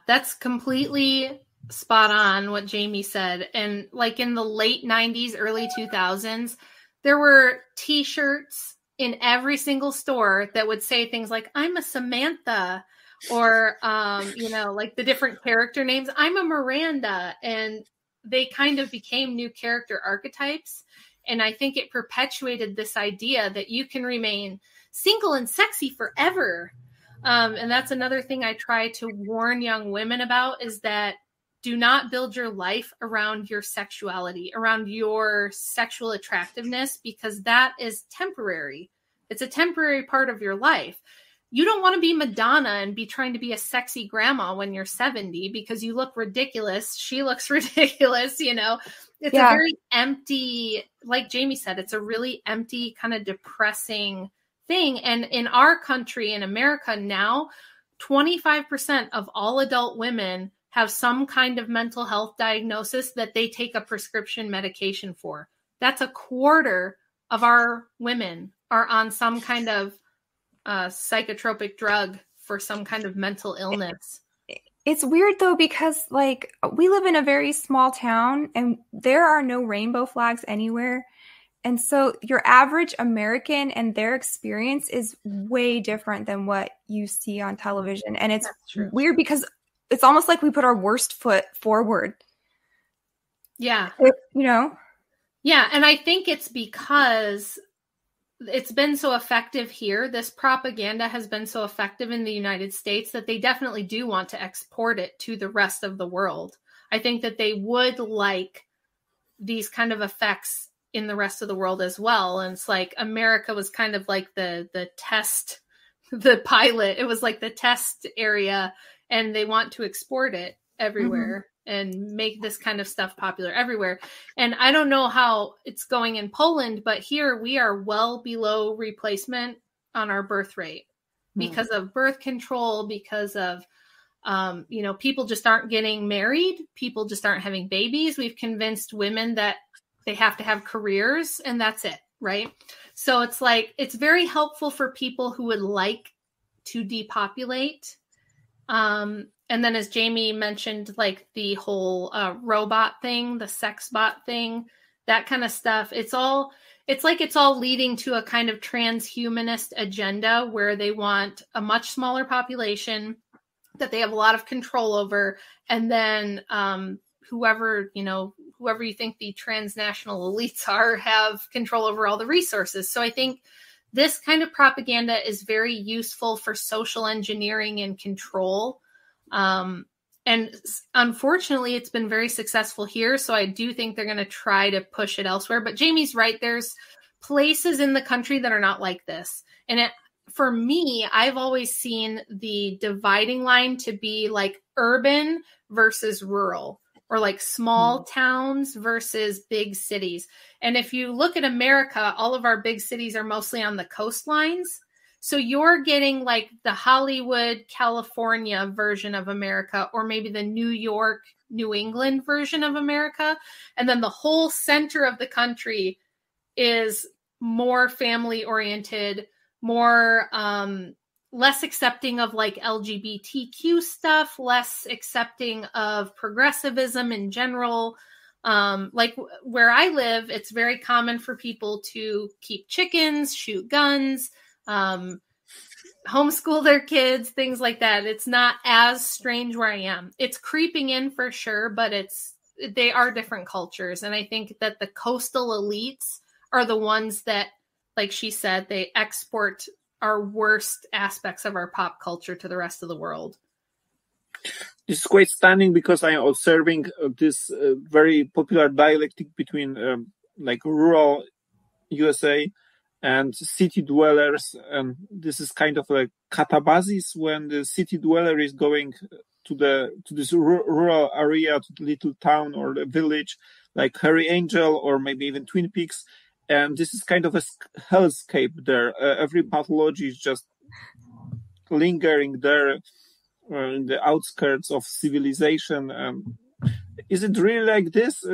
that's completely spot on what Jamie said. And like in the late 90s, early 2000s, there were T-shirts in every single store that would say things like, I'm a Samantha, or, like the different character names. I'm a Miranda. And they kind of became new character archetypes. And I think it perpetuated this idea that you can remain single and sexy forever. And that's another thing I try to warn young women about, is that do not build your life around your sexuality, around your sexual attractiveness, because that is temporary. It's a temporary part of your life. You don't want to be Madonna and be trying to be a sexy grandma when you're 70 because you look ridiculous. She looks ridiculous, It's a very empty, like Jamie said, it's a really empty, kind of depressing thing. And in our country, in America now, 25% of all adult women have some kind of mental health diagnosis that they take a prescription medication for. That's a quarter of our women are on some kind of psychotropic drug for some kind of mental illness. It's weird though, because like we live in a very small town and there are no rainbow flags anywhere. And so your average American and their experience is way different than what you see on television. And it's weird because it's almost like we put our worst foot forward. Yeah. Yeah. And I think it's because it's been so effective here. This propaganda has been so effective in the United States that they definitely do want to export it to the rest of the world. I think that they would like these kind of effects in the rest of the world as well. And it's like America was kind of like the test, the pilot. It was like the test area, and they want to export it everywhere. And make this kind of stuff popular everywhere. And I don't know how it's going in Poland, but here we are well below replacement on our birth rate because of birth control, because of, people just aren't getting married. People just aren't having babies. We've convinced women that they have to have careers and that's it. Right. So it's like, it's very helpful for people who would like to depopulate. And then as Jamie mentioned, like the whole robot thing, the sex bot thing, that kind of stuff, it's all leading to a kind of transhumanist agenda where they want a much smaller population that they have a lot of control over. And then whoever you think the transnational elites are have control over all the resources. So I think this kind of propaganda is very useful for social engineering and control. And unfortunately, it's been very successful here. So I do think they're going to try to push it elsewhere. But Jamie's right. There's places in the country that are not like this. And for me, I've always seen the dividing line to be like urban versus rural, or like small towns versus big cities. And if you look at America, all of our big cities are mostly on the coastlines. So you're getting like the Hollywood, California version of America, or maybe the New York, New England version of America. And then the whole center of the country is more family oriented, more, less accepting of like LGBTQ stuff, less accepting of progressivism in general. Like where I live, it's very common for people to keep chickens, shoot guns, homeschool their kids, things like that. It's not as strange where I am. It's creeping in for sure, but they are different cultures. And I think that the coastal elites are the ones that, like she said, they export our worst aspects of our pop culture to the rest of the world. This is quite stunning because I am observing this very popular dialectic between like rural USA and city dwellers. And this is kind of a catabasis when the city dweller is going to this rural area, to the little town or the village, like Harry Angel or maybe even Twin Peaks, and this is kind of a hellscape there. Every pathology is just lingering there in the outskirts of civilization. Is it really like this?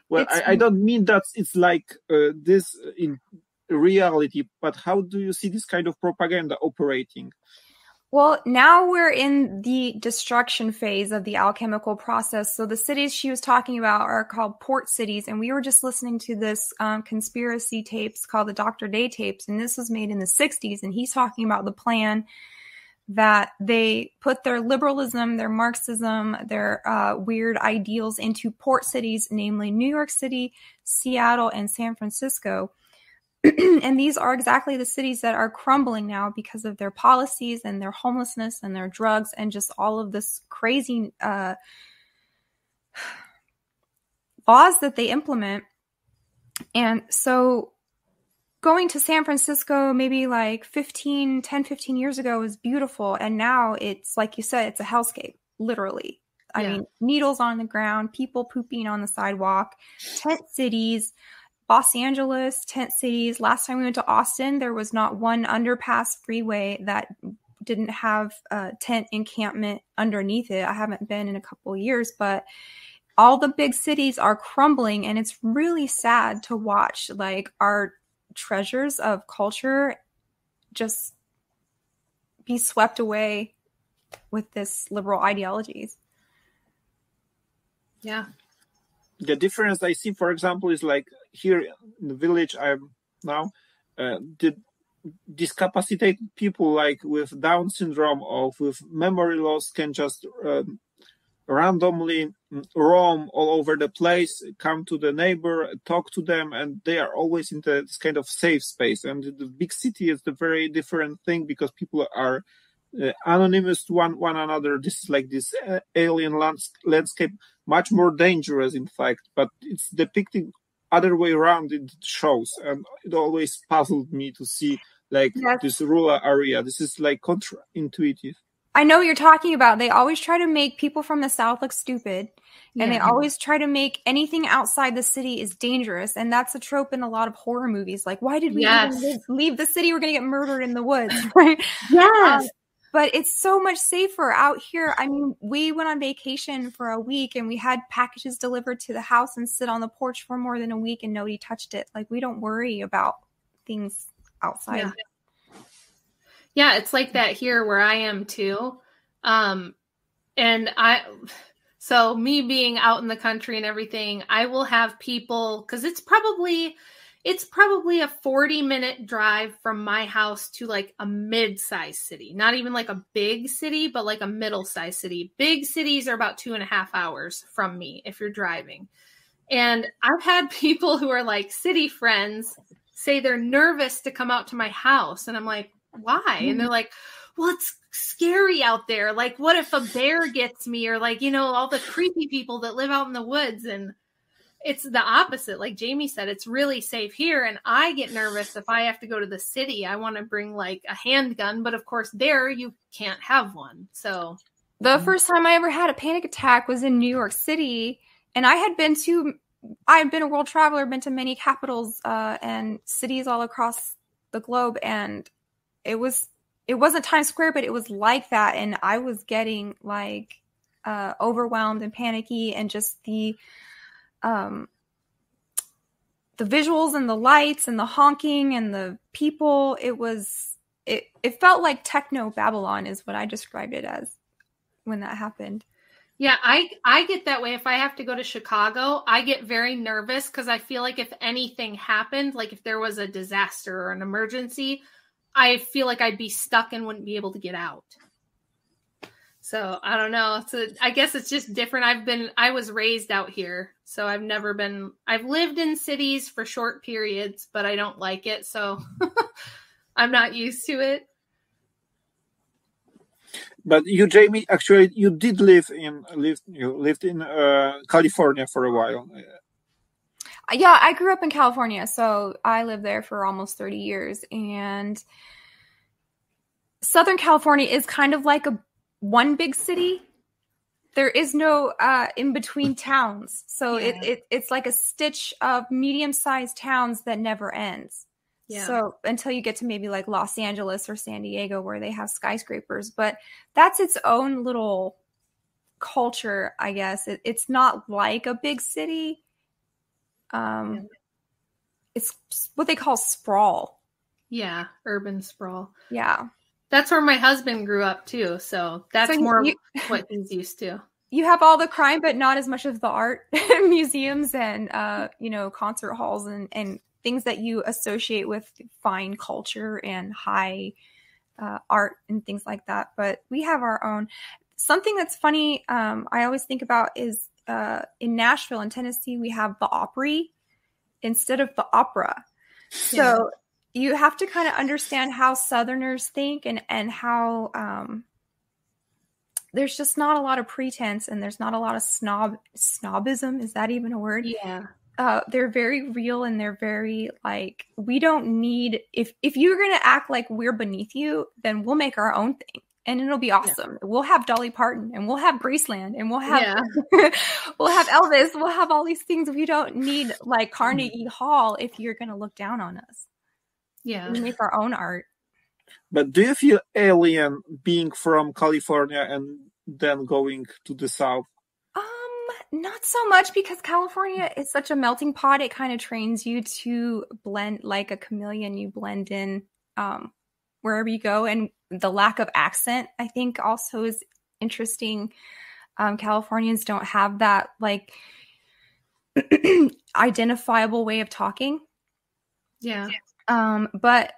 Well, I don't mean that it's like this in reality, but how do you see this kind of propaganda operating? Well, now we're in the destruction phase of the alchemical process. So the cities she was talking about are called port cities. And we were just listening to this conspiracy tapes called the Dr. Day tapes. And this was made in the 60s. And he's talking about the plan that they put their liberalism, their Marxism, their weird ideals into port cities, namely New York City, Seattle, and San Francisco. And these are exactly the cities that are crumbling now because of their policies and their homelessness and their drugs and just all of this crazy laws that they implement. And so going to San Francisco maybe like 10, 15 years ago was beautiful. And now it's, like you said, it's a hellscape, literally. I mean, needles on the ground, people pooping on the sidewalk, tent cities. Los Angeles, tent cities. Last time we went to Austin, there was not one underpass freeway that didn't have a tent encampment underneath it. I haven't been in a couple of years, but all the big cities are crumbling, and it's really sad to watch, like, our treasures of culture just be swept away with this liberal ideologies. Yeah. The difference I see, for example, is like here in the village I'm now, the discapacitated people like with Down syndrome or with memory loss can just randomly roam all over the place, come to the neighbor, talk to them, and they are always in this kind of safe space. And the big city is a very different thing because people are anonymous to one another. This is like this alien landscape, much more dangerous, in fact, but it's depicting other way around in the shows, and it always puzzled me to see like this rural area. This is like counterintuitive. I know what you're talking about. They always try to make people from the South look stupid, and they always try to make anything outside the city is dangerous, and that's a trope in a lot of horror movies. Like, why did we even leave the city? We're going to get murdered in the woods, right? Yes. But it's so much safer out here. I mean, we went on vacation for a week and we had packages delivered to the house and sit on the porch for more than a week and nobody touched it. Like, we don't worry about things outside. Yeah, it's like that here where I am too. So me being out in the country and everything, I will have people, because it's probably a 40-minute drive from my house to like a mid-sized city. Not even like a big city, but like a middle-sized city. Big cities are about 2.5 hours from me if you're driving. And I've had people who are like city friends say they're nervous to come out to my house. And I'm like, why? And they're like, well, it's scary out there. Like, what if a bear gets me? Or like, you know, all the creepy people that live out in the woods. And it's the opposite. Like Jamie said, it's really safe here. And I get nervous if I have to go to the city. I want to bring like a handgun, but of course there you can't have one. So the first time I ever had a panic attack was in New York City. And I had been a world traveler, been to many capitals and cities all across the globe. And it wasn't Times Square, but it was like that. And I was getting like overwhelmed and panicky, and just the visuals and the lights and the honking and the people, it felt like techno Babylon is what I described it as when that happened. Yeah, I get that way. If I have to go to Chicago, I get very nervous because I feel like if anything happened, like if there was a disaster or an emergency, I feel like I'd be stuck and wouldn't be able to get out. So I don't know. I guess it's just different. I was raised out here, so I've lived in cities for short periods, but I don't like it. So I'm not used to it. But you, Jamie, actually, you did lived in California for a while. Yeah, I grew up in California, so I lived there for almost 30 years. And Southern California is kind of like one big city. there is no in between towns. So Yeah. it's like a stitch of medium-sized towns that never ends. Yeah. So until you get to maybe like Los Angeles or San Diego where they have skyscrapers, but that's its own little culture, I guess. It's not like a big city. It's what they call sprawl. Yeah, urban sprawl. Yeah. That's where my husband grew up too, so that's more what he's used to. You have all the crime, but not as much of the art museums and concert halls and things that you associate with fine culture and high art and things like that. But we have our own. Something that's funny, I always think about is in Nashville, in Tennessee, we have the Opry instead of the opera. So you have to kind of understand how Southerners think and how there's just not a lot of pretense and there's not a lot of snobism. Is that even a word? Yeah. They're very real and they're very like, we don't need, if you're going to act like we're beneath you, then we'll make our own thing and it'll be awesome. Yeah. We'll have Dolly Parton and we'll have Graceland and we'll have, we'll have Elvis. We'll have all these things. We don't need like Carnegie Hall if you're going to look down on us. Yeah. We make our own art. But do you feel alien being from California and then going to the South? Not so much, because California is such a melting pot. It kind of trains you to blend like a chameleon. You blend in wherever you go. And the lack of accent, I think, also is interesting. Californians don't have that like identifiable way of talking. Yeah. But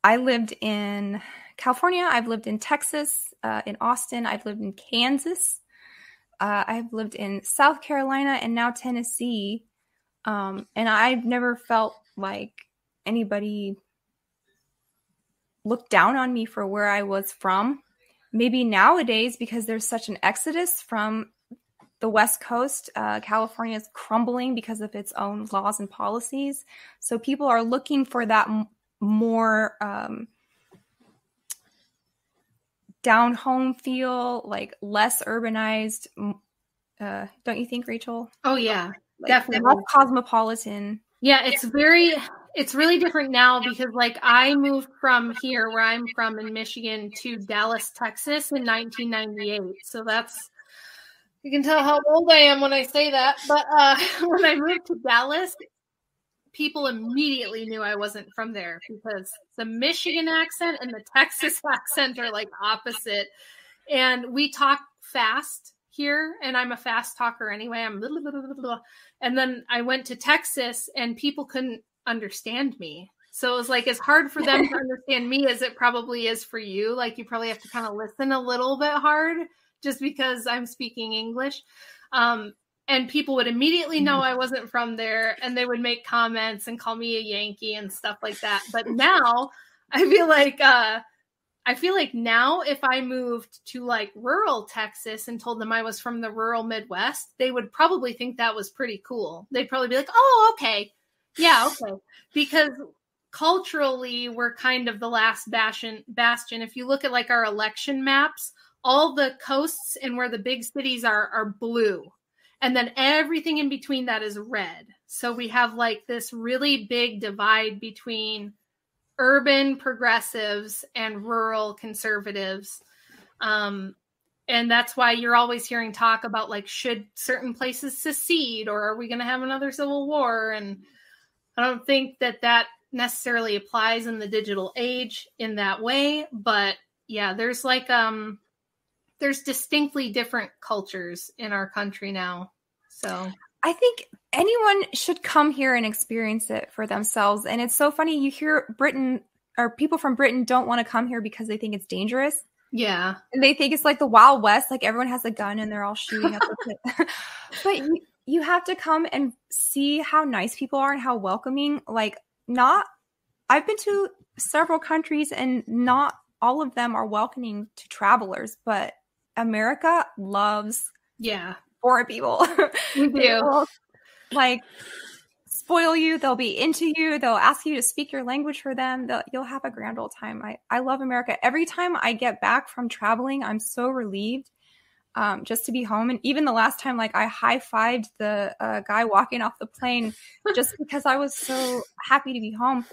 I lived in California. I've lived in Texas, in Austin. I've lived in Kansas. I've lived in South Carolina and now Tennessee. And I've never felt like anybody looked down on me for where I was from. Maybe nowadays, because there's such an exodus from the West Coast, California is crumbling because of its own laws and policies. So people are looking for that more down home feel, like less urbanized. Don't you think, Rachel? Oh yeah, like, definitely less cosmopolitan. Yeah, it's really different now because like I moved from here where I'm from in Michigan to Dallas, Texas in 1998. So that's, you can tell how old I am when I say that. But when I moved to Dallas, people immediately knew I wasn't from there because the Michigan accent and the Texas accent are like opposite. And we talk fast here, and I'm a fast talker anyway. I'm blah, blah, blah, blah, blah. And then I went to Texas and people couldn't understand me. So it was like as hard for them to understand me as it probably is for you. Like you probably have to kind of listen a little bit hard just because I'm speaking English. And people would immediately know I wasn't from there, and they would make comments and call me a Yankee and stuff like that. But now I feel like now if I moved to like rural Texas and told them I was from the rural Midwest, they would probably think that was pretty cool. They'd probably be like, oh, okay. Yeah, okay. Because culturally, we're kind of the last bastion. If you look at like our election maps, all the coasts and where the big cities are blue. And then everything in between that is red. So we have like this really big divide between urban progressives and rural conservatives. And that's why you're always hearing talk about like, should certain places secede, or are we going to have another civil war? And I don't think that necessarily applies in the digital age in that way. But yeah, there's like, there's distinctly different cultures in our country now. So I think anyone should come here and experience it for themselves. And it's so funny. You hear Britain or people from Britain don't want to come here because they think it's dangerous. Yeah. And they think it's like the Wild West. Like everyone has a gun and they're all shooting up with it. But you have to come and see how nice people are and how welcoming. Like I've been to several countries and not all of them are welcoming to travelers, but America loves foreign people. We do. They will, like, spoil you. They'll be into you. They'll ask you to speak your language for them. You'll have a grand old time. I love America. Every time I get back from traveling, I'm so relieved. just to be home. And even the last time, like, I high-fived the guy walking off the plane just because I was so happy to be home.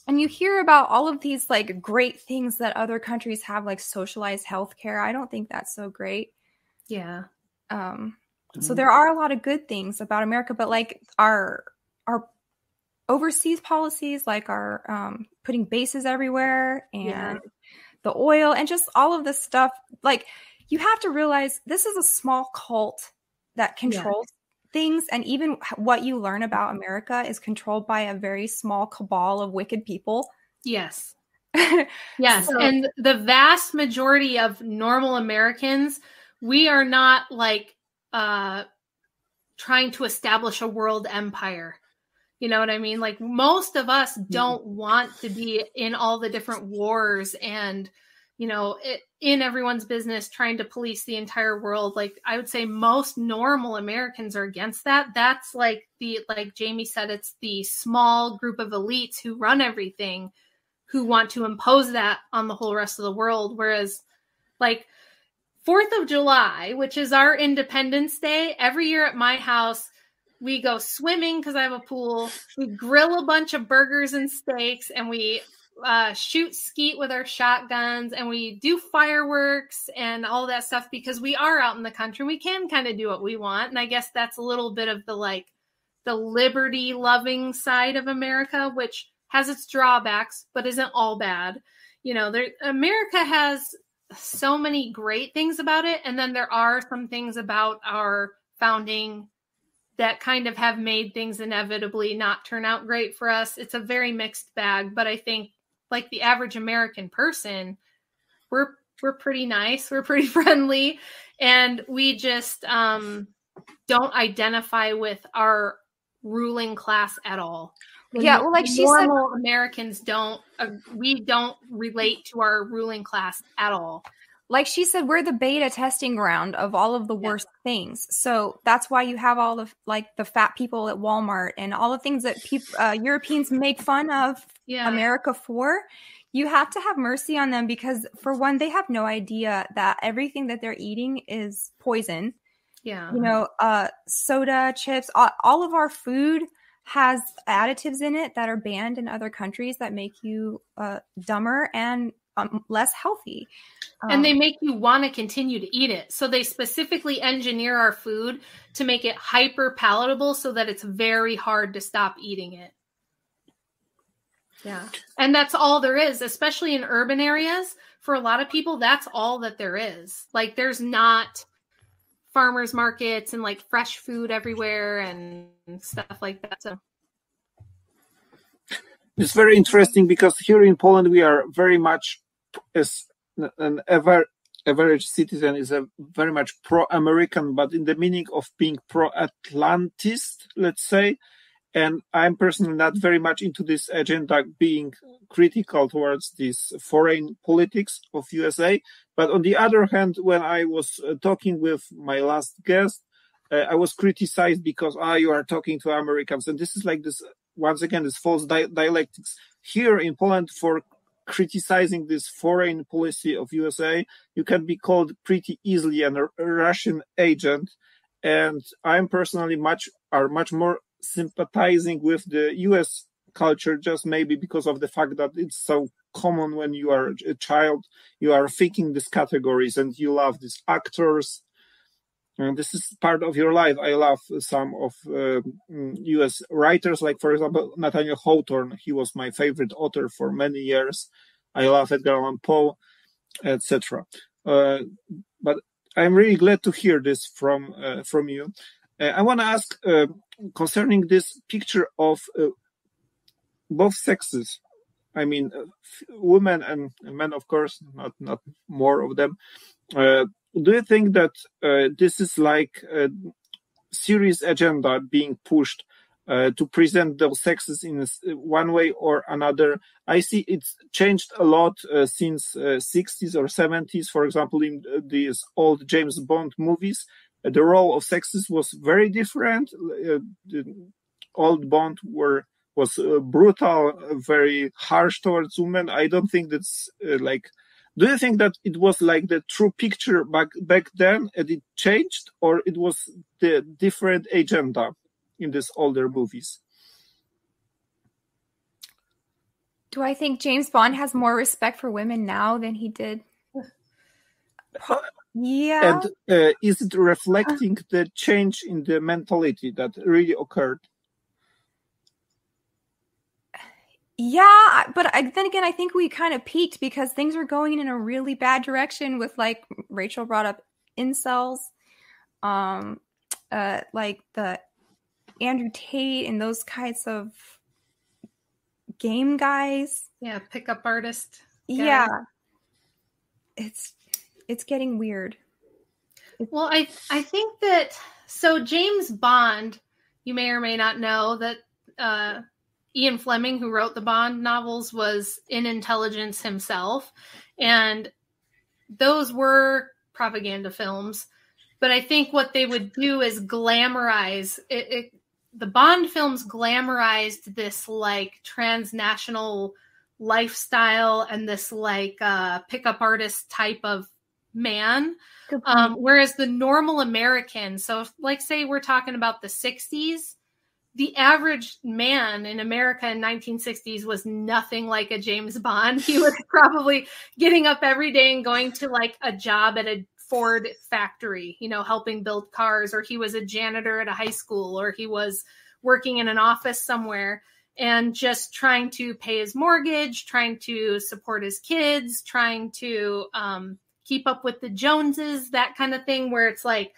And you hear about all of these like great things that other countries have, like socialized healthcare. I don't think that's so great. Yeah. So there are a lot of good things about America, but like our overseas policies, like our putting bases everywhere and the oil and just all of this stuff, like you have to realize this is a small cult that controls things, and even what you learn about America is controlled by a very small cabal of wicked people. Yes. Yes. So, and the vast majority of normal Americans, we are not like trying to establish a world empire. You know what I mean? Like most of us don't want to be in all the different wars and, you know, in everyone's business trying to police the entire world. Like I would say most normal Americans are against that. That's like like Jamie said, it's the small group of elites who run everything who want to impose that on the whole rest of the world. Whereas like 4th of July, which is our Independence Day, every year at my house, we go swimming because I have a pool. We grill a bunch of burgers and steaks, and we shoot skeet with our shotguns, and we do fireworks and all that stuff because we are out in the country. We can kind of do what we want. And I guess that's a little bit of the liberty loving side of America, which has its drawbacks, but isn't all bad. You know, America has so many great things about it. And then there are some things about our founding that kind of have made things inevitably not turn out great for us. It's a very mixed bag, but I think like the average American person, we're pretty nice. We're pretty friendly. And we just don't identify with our ruling class at all. Well, like she said, normal Americans we don't relate to our ruling class at all. Like she said, we're the beta testing ground of all of the worst things. So that's why you have all of like the fat people at Walmart and all the things that Europeans make fun of America for. You have to have mercy on them because, for one, they have no idea that everything that they're eating is poison. Yeah. You know, soda, chips, all of our food has additives in it that are banned in other countries that make you dumber and less healthy. And they make you want to continue to eat it. So they specifically engineer our food to make it hyper palatable so that it's very hard to stop eating it. Yeah. And that's all there is, especially in urban areas. For a lot of people, that's all that there is. Like there's not farmers markets and like fresh food everywhere and stuff like that. So it's very interesting because here in Poland, we are very much as an average citizen is very much pro-American, but in the meaning of being pro-Atlantist, let's say. And I'm personally not very much into this agenda being critical towards this foreign politics of USA. But on the other hand, when I was talking with my last guest, I was criticized because, you are talking to Americans. And this is like this, once again, this false dialectics. Here in Poland, for criticizing this foreign policy of USA, you can be called pretty easily a Russian agent. And I'm personally much more sympathizing with the US culture, just maybe because of the fact that it's so common when you are a child, you are thinking these categories and you love these actors. And this is part of your life. I love some of US writers, like, for example, Nathaniel Hawthorne. He was my favorite author for many years. I love Edgar Allan Poe, etc. But I'm really glad to hear this from you. I want to ask concerning this picture of both sexes. I mean, women and men, of course, not more of them. Do you think that this is like a serious agenda being pushed to present those sexes in one way or another? I see it's changed a lot since 60s or 70s. For example, in these old James Bond movies, the role of sexes was very different. The old Bond was brutal, very harsh towards women. I don't think that's like Do you think that it was like the true picture back then and it changed, or it was the different agenda in these older movies? Do I think James Bond has more respect for women now than he did? Yeah. And is it reflecting the change in the mentality that really occurred? Yeah, but then again, I think we kind of peaked because things were going in a really bad direction with, like Rachel brought up, incels, like the Andrew Tate and those kinds of game guys. Yeah, pickup artist guy. Yeah. It's getting weird. Well, I think that, so James Bond, you may or may not know that Ian Fleming, who wrote the Bond novels, was in intelligence himself. And those were propaganda films. But I think what they would do is glamorize it. The Bond films glamorized this like transnational lifestyle and this like pickup artist type of man. Whereas the normal American, so if, like, say we're talking about the 60s, the average man in America in 1960s was nothing like a James Bond. He was probably getting up every day and going to like a job at a Ford factory, you know, helping build cars, or he was a janitor at a high school, or he was working in an office somewhere and just trying to pay his mortgage, trying to support his kids, trying to keep up with the Joneses, that kind of thing, where it's like,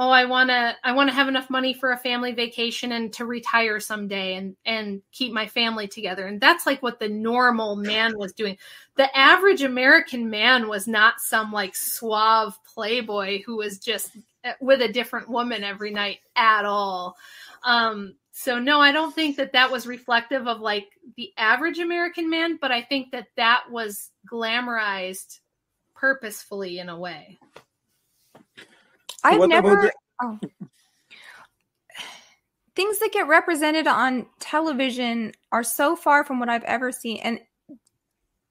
oh, I want to have enough money for a family vacation and to retire someday and keep my family together. And that's like what the normal man was doing. The average American man was not some like suave playboy who was just with a different woman every night at all. So no, I don't think that was reflective of like the average American man, but I think that was glamorized purposefully in a way. Things that get represented on television are so far from what I've ever seen. And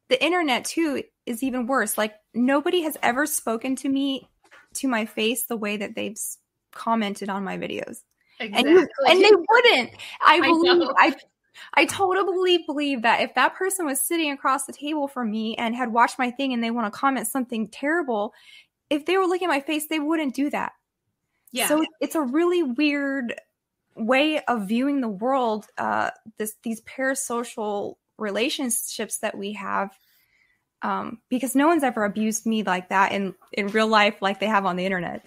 the internet too is even worse. Like, nobody has ever spoken to me to my face the way that they've commented on my videos. Exactly. And they wouldn't. I totally believe that if that person was sitting across the table from me and had watched my thing and they want to comment something terrible, if they were looking at my face, they wouldn't do that. Yeah. So it's a really weird way of viewing the world, these parasocial relationships that we have, because no one's ever abused me like that in real life like they have on the internet.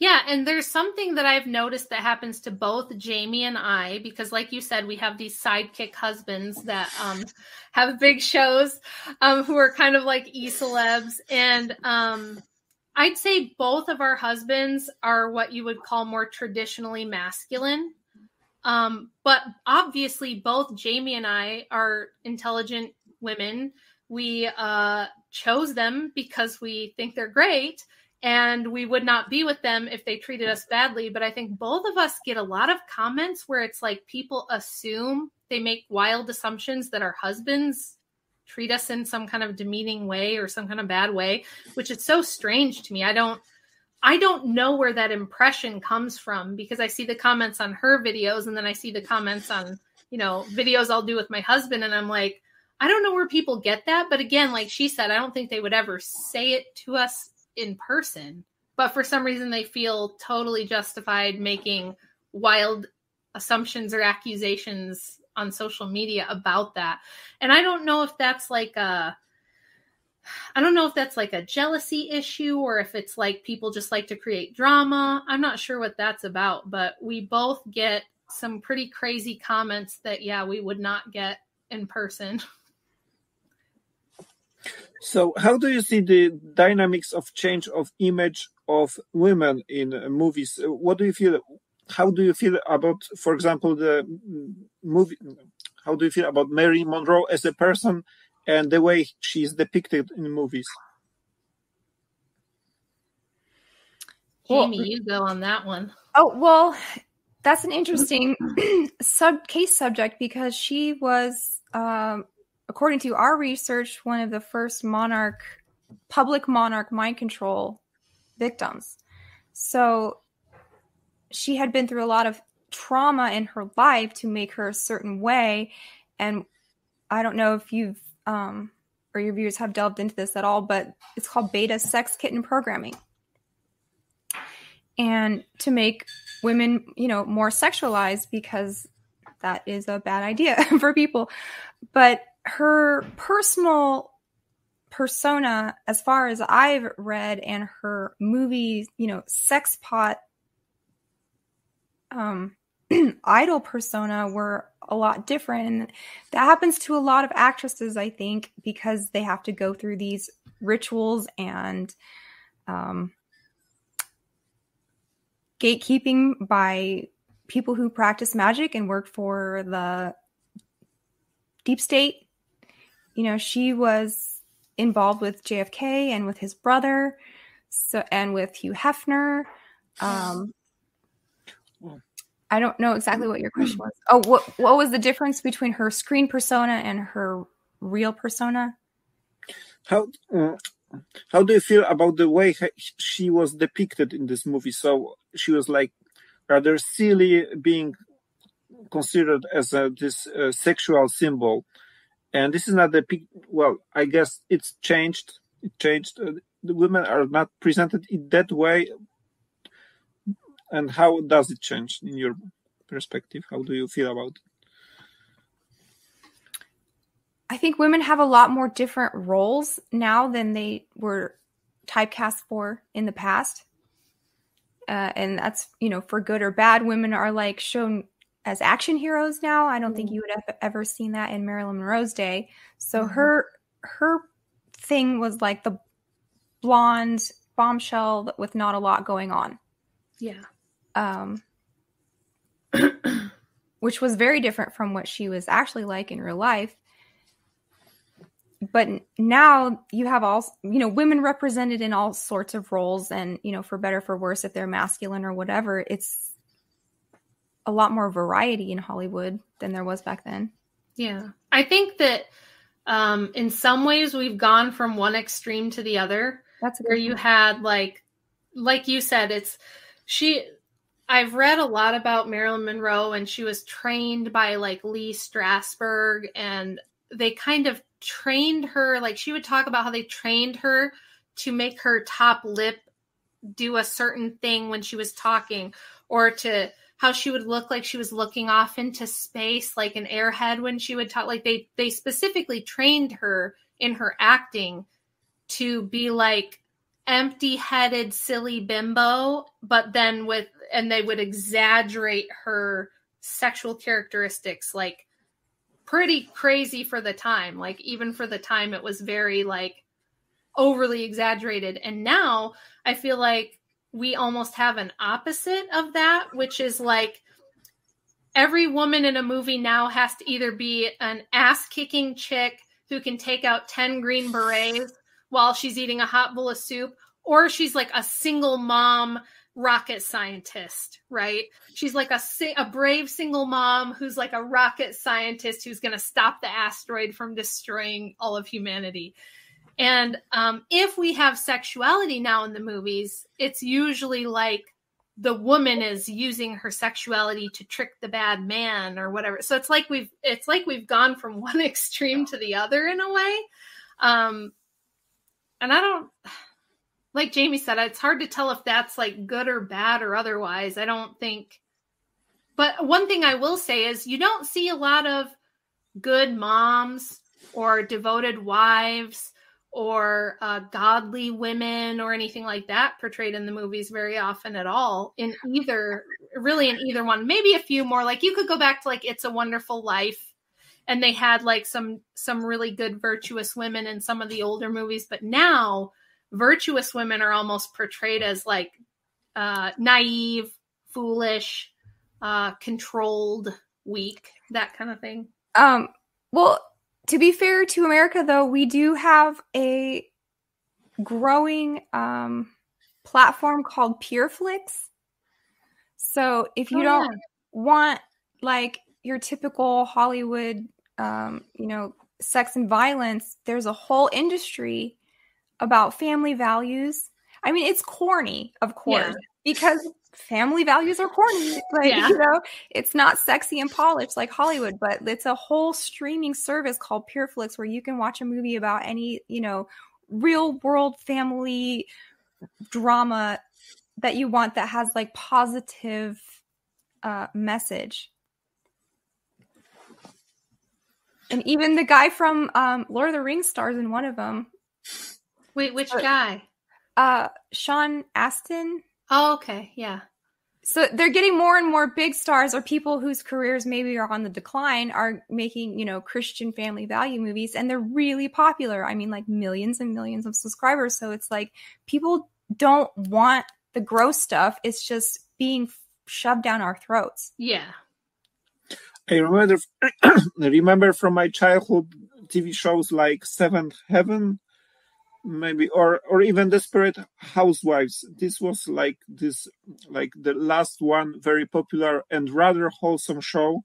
Yeah, and there's something that I've noticed that happens to both Jamie and I, because like you said, we have these sidekick husbands that have big shows, who are kind of like e-celebs, and I'd say both of our husbands are what you would call more traditionally masculine. But obviously both Jamie and I are intelligent women. We chose them because we think they're great, and we would not be with them if they treated us badly. But I think both of us get a lot of comments where it's like people assume, they make wild assumptions that our husbands treat us in some kind of demeaning way or some kind of bad way, which is so strange to me. I don't know where that impression comes from, because I see the comments on her videos and then I see the comments on, you know, videos I'll do with my husband. And I'm like, I don't know where people get that. But again, like she said, I don't think they would ever say it to us in person, but for some reason they feel totally justified making wild assumptions or accusations on social media about that. And I don't know if that's like a jealousy issue, or if it's like people just like to create drama. I'm not sure what that's about, but we both get some pretty crazy comments that, yeah, we would not get in person. So how do you see the dynamics of change of image of women in movies? What do you feel? How do you feel about, for example, the movie? How do you feel about Marilyn Monroe as a person and the way she is depicted in movies? Jamie, you go on that one. Oh, well, that's an interesting case subject, because she was, according to our research, one of the first monarch public monarch mind control victims. So she had been through a lot of trauma in her life to make her a certain way. And I don't know if you've or your viewers have delved into this at all, but it's called beta sex kitten programming. And to make women, more sexualized, because that is a bad idea for people. But her personal persona, as far as I've read, and her movies, sex pot idol persona were a lot different. And that happens to a lot of actresses, I think, because they have to go through these rituals and gatekeeping by people who practice magic and work for the deep state. She was involved with JFK and with his brother, and with Hugh Hefner. I don't know exactly what your question was. Oh, what was the difference between her screen persona and her real persona? How do you feel about the way she was depicted in this movie? So she was like rather silly, being considered as this sexual symbol. And this is not the well, I guess it's changed. It changed. The women are not presented in that way. And how does it change in your perspective? How do you feel about it? I think women have a lot more different roles now than they were typecast for in the past. And that's, for good or bad. Women are like shown as action heroes now. I don't think you would have ever seen that in Marilyn Monroe's day. So her thing was like the blonde bombshell with not a lot going on. Yeah. Which was very different from what she was actually like in real life. But now you have all, women represented in all sorts of roles, and, for better, for worse, if they're masculine or whatever, it's a lot more variety in Hollywood than there was back then. Yeah. I think that in some ways we've gone from one extreme to the other. That's where you had like you said, I've read a lot about Marilyn Monroe, and she was trained by like Lee Strasberg, and they kind of trained her, like she would talk about how they trained her to make her top lip do a certain thing when she was talking, or to how she would look like she was looking off into space, like an airhead when she would talk. Like they specifically trained her in her acting to be like empty-headed, silly bimbo, but then and they would exaggerate her sexual characteristics, like pretty crazy for the time. Like even for the time, it was very like overly exaggerated. And now I feel like we almost have an opposite of that, which is like every woman in a movie now has to either be an ass-kicking chick who can take out 10 Green Berets while she's eating a hot bowl of soup, or she's like a single mom rocket scientist, right? She's like a brave single mom who's like a rocket scientist who's going to stop the asteroid from destroying all of humanity. And if we have sexuality now in the movies, it's usually like the woman is using her sexuality to trick the bad man or whatever. So it's like we've gone from one extreme to the other in a way. And I don't, like Jamie said, it's hard to tell if that's like good or bad or otherwise. I don't think. But one thing I will say is you don't see a lot of good moms or devoted wives or godly women or anything like that portrayed in the movies very often at all in either one. Maybe a few more. Like you could go back to like It's a Wonderful Life, and they had like some really good virtuous women in some of the older movies. But now virtuous women are almost portrayed as like naive, foolish, controlled, weak, that kind of thing. Well, to be fair to America, though, we do have a growing platform called PureFlix. So if you don't want like your typical Hollywood, sex and violence, there's a whole industry about family values. I mean, it's corny, of course, because family values are corny. Like, you know, it's not sexy and polished like Hollywood, but it's a whole streaming service called PureFlix where you can watch a movie about any, you know, real world family drama that you want that has like positive message. And even the guy from Lord of the Rings stars in one of them. Wait, which guy? Sean Astin. Oh, okay. Yeah. So they're getting more and more big stars or people whose careers maybe are on the decline are making, you know, Christian family value movies, and they're really popular. I mean, like millions and millions of subscribers. So it's like people don't want the gross stuff. It's just being shoved down our throats. Yeah. I remember from my childhood TV shows like Seventh Heaven, maybe, or even Desperate Housewives. This was like the last one, very popular and rather wholesome show.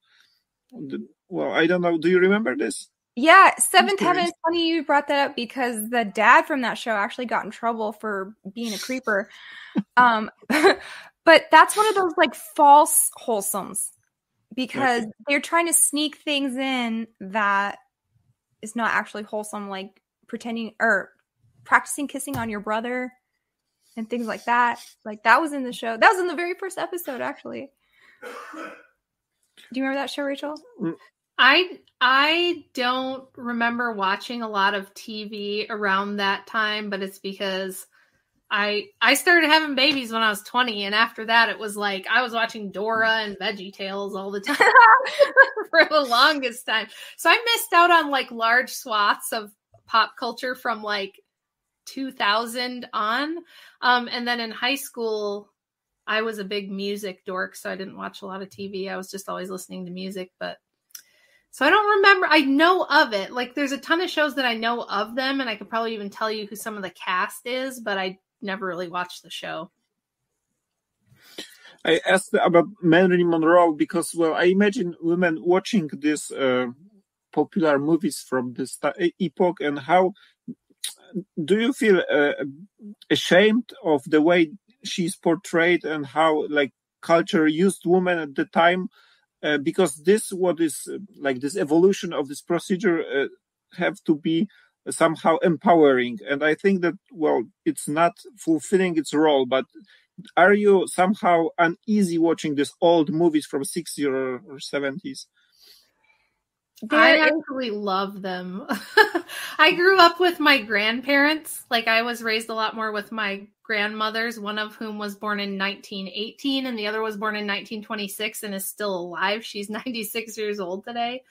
Well, I don't know. Do you remember this? Yeah, Seventh Heaven. It's funny you brought that up because the dad from that show actually got in trouble for being a creeper. But that's one of those like false wholesomes because they're trying to sneak things in that is not actually wholesome, like pretending or practicing kissing on your brother and things like that. Like that was in the show. That was in the very first episode, actually. Do you remember that show, Rachel? I don't remember watching a lot of TV around that time, but it's because I started having babies when I was 20, and after that it was like I was watching Dora and VeggieTales all the time for the longest time. So I missed out on like large swaths of pop culture from like 2000 on. And then in high school, I was a big music dork, so I didn't watch a lot of TV. I was just always listening to music, so I don't remember. I know of it. Like there's a ton of shows that I know of them, and I could probably even tell you who some of the cast is, but I never really watched the show. I asked about Marilyn Monroe because, well, I imagine women watching these popular movies from this epoch, and how do you feel ashamed of the way she's portrayed and how like culture used women at the time? Because this evolution of this procedure have to be somehow empowering, and I think that, well, it's not fulfilling its role. But are you somehow uneasy watching these old movies from 60s or 70s? I actually love them. I grew up with my grandparents. Like I was raised a lot more with my grandmothers, one of whom was born in 1918 and the other was born in 1926 and is still alive. She's 96 years old today,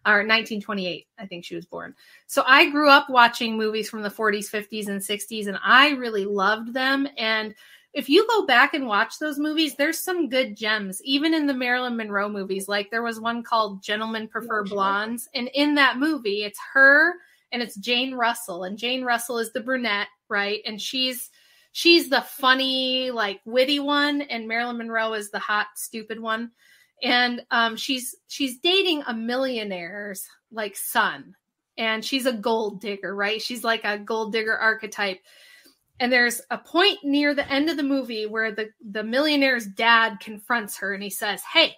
or 1928, I think she was born. So I grew up watching movies from the 40s, 50s, and 60s, and I really loved them. And if you go back and watch those movies, there's some good gems, even in the Marilyn Monroe movies. Like there was one called Gentlemen Prefer Blondes. And in that movie, it's her and it's Jane Russell. And Jane Russell is the brunette, right? And she's the funny, like witty one. And Marilyn Monroe is the hot, stupid one. And she's dating a millionaire's like son. And she's a gold digger, right? She's like a gold digger archetype. And there's a point near the end of the movie where the millionaire's dad confronts her and he says, "Hey,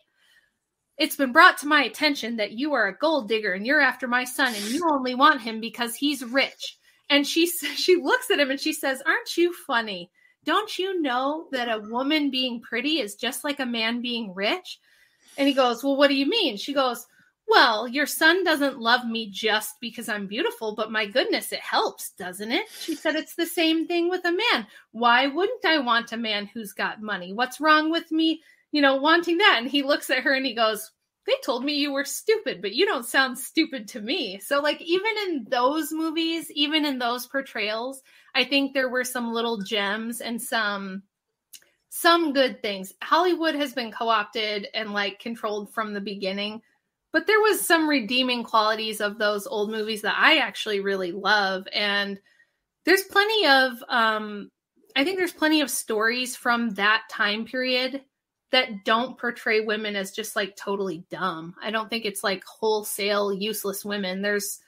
it's been brought to my attention that you are a gold digger and you're after my son and you only want him because he's rich." And she looks at him and she says, "Aren't you funny? Don't you know that a woman being pretty is just like a man being rich?" And he goes, "Well, what do you mean?" She goes, "Well, your son doesn't love me just because I'm beautiful, but my goodness, it helps, doesn't it?" She said, "It's the same thing with a man. Why wouldn't I want a man who's got money? What's wrong with me, wanting that?" And he looks at her and he goes, "They told me you were stupid, but you don't sound stupid to me." So like even in those movies, even in those portrayals, I think there were some little gems and some good things. Hollywood has been co-opted and like controlled from the beginning. But there was some redeeming qualities of those old movies that I actually really love. And there's plenty of, I think there's plenty of stories from that time period that don't portray women as just like totally dumb. I don't think it's like wholesale useless women. There's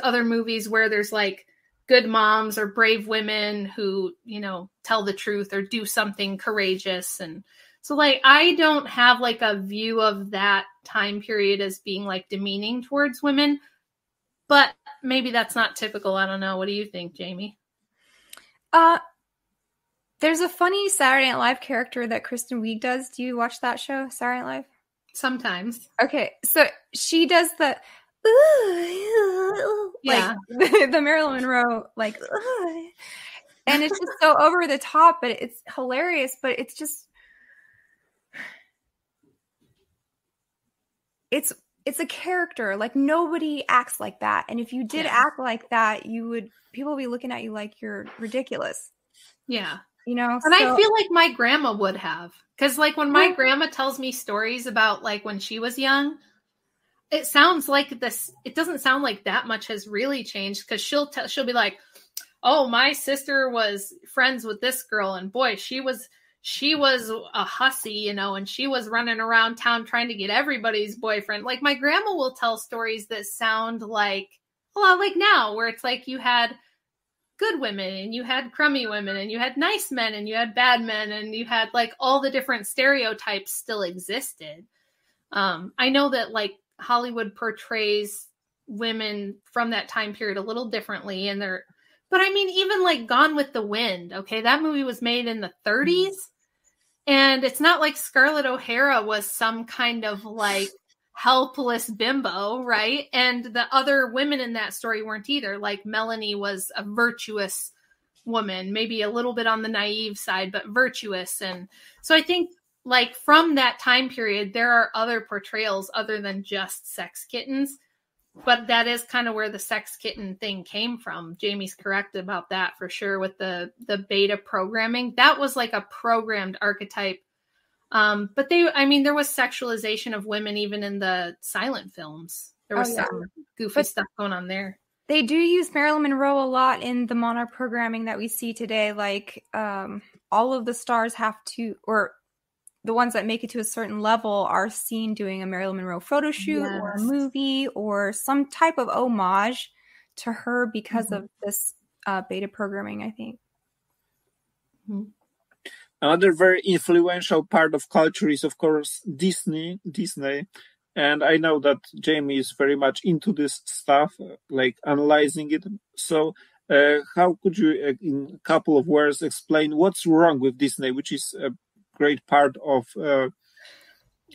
other movies where there's like good moms or brave women who, you know, tell the truth or do something courageous. And so like, I don't have like a view of that time period as being like demeaning towards women, but maybe that's not typical. I don't know. What do you think, Jamie? There's a funny Saturday Night Live character that Kristen Wiig does. Do you watch that show, Saturday Night Live? Sometimes. Okay, so she does the yeah, like the Marilyn Monroe, like, and it's just so over the top, but it's hilarious. But it's just, it's a character. Like nobody acts like that, and if you did act like that, people would be looking at you like you're ridiculous. Yeah. You know, and I feel like my grandma would have, because like when my grandma tells me stories about like when she was young, it sounds like this. It doesn't sound like that much has really changed, because she'll be like, "Oh, my sister was friends with this girl, and boy, she was a hussy, you know, and she was running around town trying to get everybody's boyfriend." Like my grandma will tell stories that sound like a lot like now, where it's like you had good women and you had crummy women and you had nice men and you had bad men and you had like all the different stereotypes still existed. I know that like Hollywood portrays women from that time period a little differently, but I mean, even like Gone with the Wind, okay, that movie was made in the 30s, and it's not like Scarlett O'Hara was some kind of like helpless bimbo, right? And the other women in that story weren't either. Like Melanie was a virtuous woman, maybe a little bit on the naive side, but virtuous. And so I think like from that time period, there are other portrayals other than just sex kittens, but that is kind of where the sex kitten thing came from. Jamie's correct about that for sure, with the beta programming. That was like a programmed archetype. But there was sexualization of women even in the silent films. There was some goofy stuff going on there. They do use Marilyn Monroe a lot in the Monarch programming that we see today. Like all of the stars have to, or the ones that make it to a certain level are seen doing a Marilyn Monroe photo shoot or a movie or some type of homage to her because of this beta programming, I think. Mm-hmm. Another very influential part of culture is, of course, Disney. And I know that Jamie is very much into this stuff, like analyzing it. So how could you, in a couple of words, explain what's wrong with Disney, which is a great part of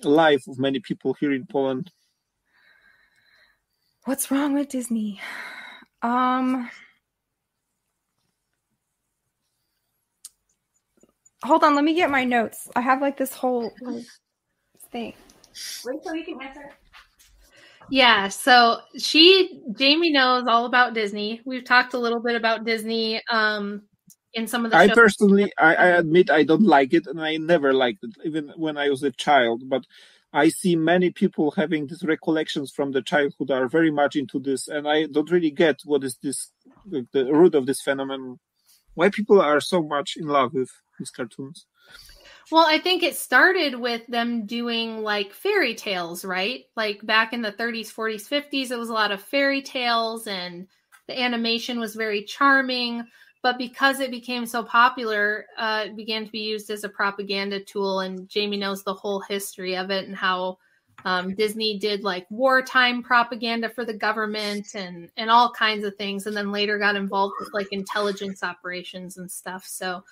life of many people here in Poland? What's wrong with Disney? Hold on, let me get my notes. I have like this whole thing. Wait till you can answer. Yeah, so Jamie knows all about Disney. We've talked a little bit about Disney in some of the shows. I personally, I admit I don't like it, and I never liked it, even when I was a child. But I see many people having these recollections from the childhood are very much into this, and I don't really get what is this, the root of this phenomenon. Why people are so much in love with these cartoons? Well, I think it started with them doing like fairy tales, right? Like back in the 30s, 40s, 50s, it was a lot of fairy tales and the animation was very charming. But because it became so popular, it began to be used as a propaganda tool. And Jamie knows the whole history of it and how Disney did like wartime propaganda for the government and all kinds of things. And then later got involved with like intelligence operations and stuff. So,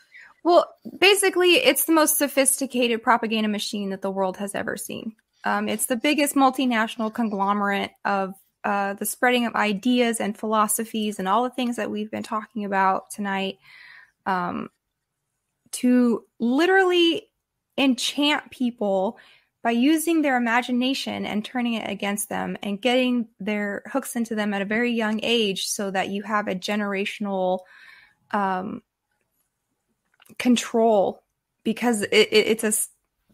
well, basically, it's the most sophisticated propaganda machine that the world has ever seen. It's the biggest multinational conglomerate of the spreading of ideas and philosophies and all the things that we've been talking about tonight, to literally enchant people by using their imagination and turning it against them and getting their hooks into them at a very young age so that you have a generational control, because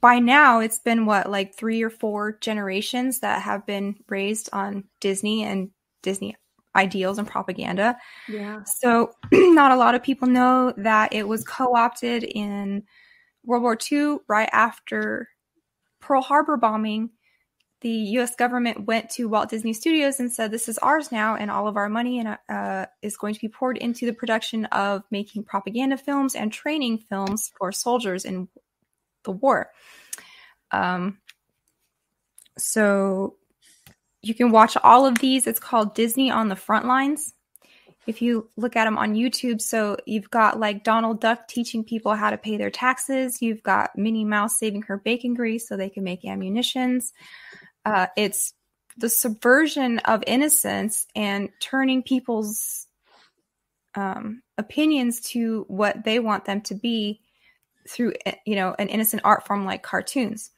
by now it's been like 3 or 4 generations that have been raised on Disney and Disney ideals and propaganda. Yeah. So not a lot of people know that it was co-opted in World War II, right after Pearl Harbor bombing. the U.S. government went to Walt Disney Studios and said, this is ours now, and all of our money is going to be poured into the production of making propaganda films and training films for soldiers in the war. So you can watch all of these. It's called Disney on the Front Lines. If you look at them on YouTube, so you've got like Donald Duck teaching people how to pay their taxes. You've got Minnie Mouse saving her bacon grease so they can make ammunitions. It's the subversion of innocence and turning people's opinions to what they want them to be through, an innocent art form like cartoons.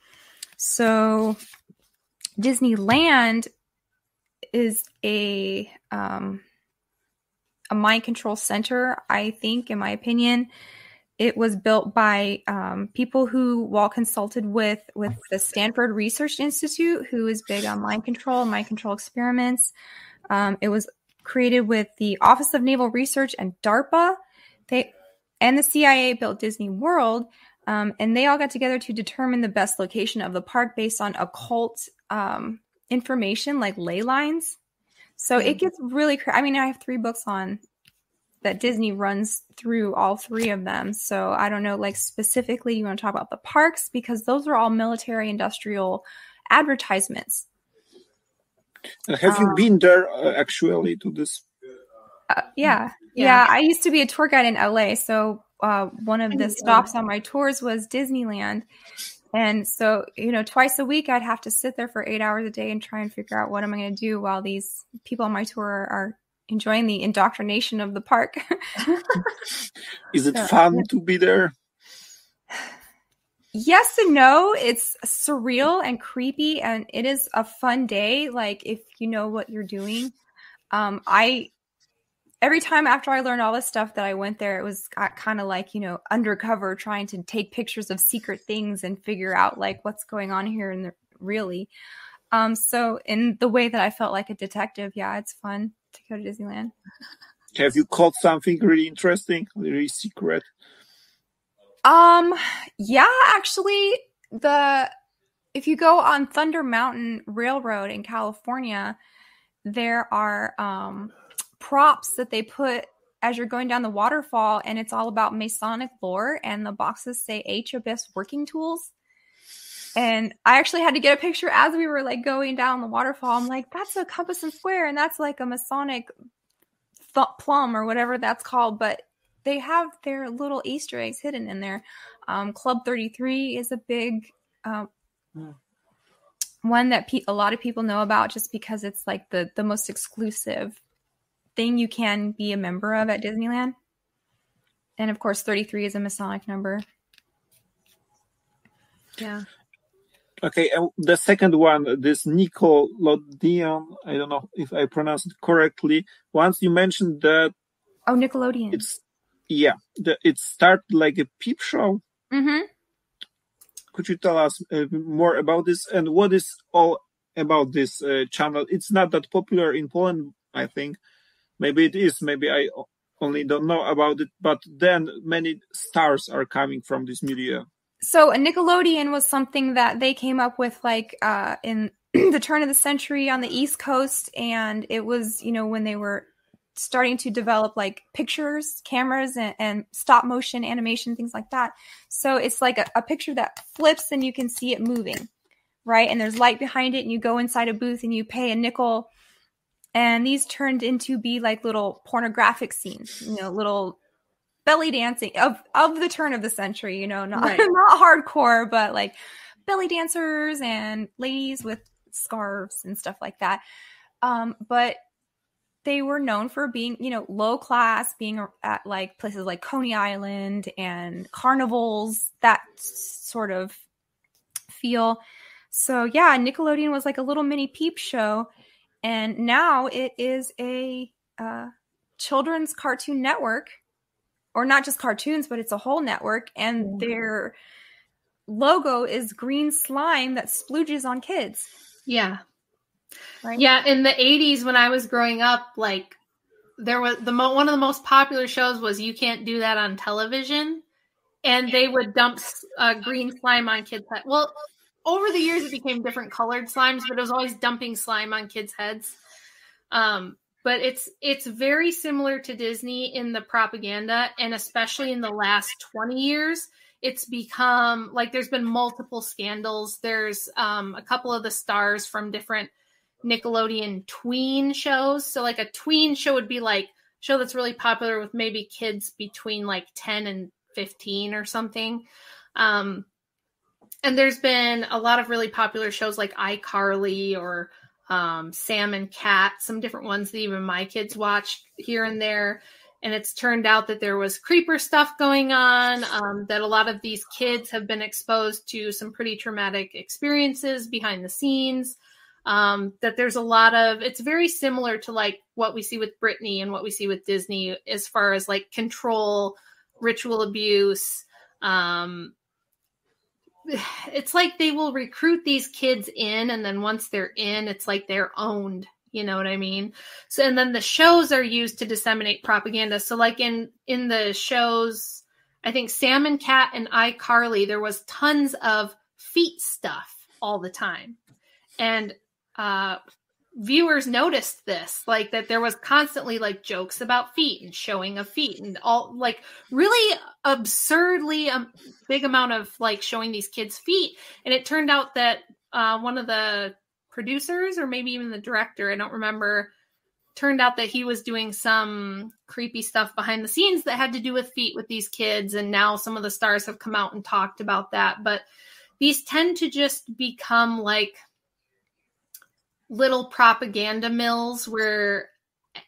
So Disneyland is a mind control center, I think, in my opinion. It was built by people who Walt consulted with the Stanford Research Institute, who is big on mind control experiments. It was created with the Office of Naval Research and DARPA. And the CIA built Disney World, and they all got together to determine the best location of the park based on occult information like ley lines. So it gets really crazy. I mean, I have 3 books on that Disney runs through all 3 of them. So I don't know, like specifically you want to talk about the parks, because those are all military industrial advertisements. Have you been there actually to this? Yeah. I used to be a tour guide in LA. So one of the stops on my tours was Disneyland. And so, twice a week, I'd have to sit there for 8 hours a day and try and figure out what am I going to do while these people on my tour are enjoying the indoctrination of the park. Is it fun to be there? Yes and no. It's surreal and creepy, and it is a fun day. Like, if you know what you're doing. Every time after I learned all this stuff that I went there, it was kind of like, undercover, trying to take pictures of secret things and figure out like what's going on here and really. So in the way that I felt like a detective, yeah, it's fun to go to Disneyland. Have you caught something really interesting, really secret? Yeah, actually, if you go on Thunder Mountain Railroad in California, there are props that they put as you're going down the waterfall, and it's all about Masonic lore, and the boxes say HOBS working tools. And I actually had to get a picture as we were like going down the waterfall. I'm like, that's a compass and square, and that's like a Masonic plum or whatever that's called. But they have their little Easter eggs hidden in there. Club 33 is a big one that a lot of people know about just because it's like the most exclusive thing you can be a member of at Disneyland. And of course, 33 is a Masonic number. Yeah. Okay, and the second one, this Nickelodeon, I don't know if I pronounced it correctly. Once you mentioned that... Oh, Nickelodeon. It started like a peep show. Mm-hmm. Could you tell us more about this, and what is all about this channel? It's not that popular in Poland, I think. Maybe it is, maybe I only don't know about it, but then many stars are coming from this media. So a Nickelodeon was something that they came up with like in the turn of the century on the East Coast, and it was, when they were starting to develop like pictures, cameras, and stop motion animation, things like that. So it's like a picture that flips and you can see it moving, right? And there's light behind it, and you go inside a booth and you pay a nickel. And these turned into be like little pornographic scenes, little belly dancing of the turn of the century, not hardcore, but like belly dancers and ladies with scarves and stuff like that. But they were known for being, low class, being at like places like Coney Island and carnivals, that sort of feel. So yeah, Nickelodeon was like a little mini peep show. And now it is a children's cartoon network, or not just cartoons, but it's a whole network. And their logo is green slime that splooges on kids. Yeah. Right? Yeah. In the 80s, when I was growing up, like there was one of the most popular shows was You Can't Do That on Television. And they would dump green slime on kids' heads. Well, over the years it became different colored slimes, but it was always dumping slime on kids' heads. But it's very similar to Disney in the propaganda, and especially in the last 20 years, it's become like there's been multiple scandals. There's a couple of the stars from different Nickelodeon tween shows. So like a tween show would be like a show that's really popular with maybe kids between like 10 and 15 or something. And there's been a lot of really popular shows like iCarly or Sam and Cat, some different ones that even my kids watched here and there. And it's turned out that there was creeper stuff going on, that a lot of these kids have been exposed to some pretty traumatic experiences behind the scenes, that there's a lot of, it's very similar to like what we see with Britney and what we see with Disney as far as like control, ritual abuse. It's like they will recruit these kids in, and then once they're in, it's like they're owned. You know what I mean? So, and then the shows are used to disseminate propaganda. So like in the shows, I think Sam and Cat and iCarly, there was tons of feet stuff all the time. And viewers noticed this, like that there was constantly like jokes about feet and showing of feet and all like really absurdly big amount of like showing these kids' feet. And it turned out that one of the producers or maybe even the director, I don't remember, turned out that he was doing some creepy stuff behind the scenes that had to do with feet with these kids. And now some of the stars have come out and talked about that. But these tend to just become like little propaganda mills where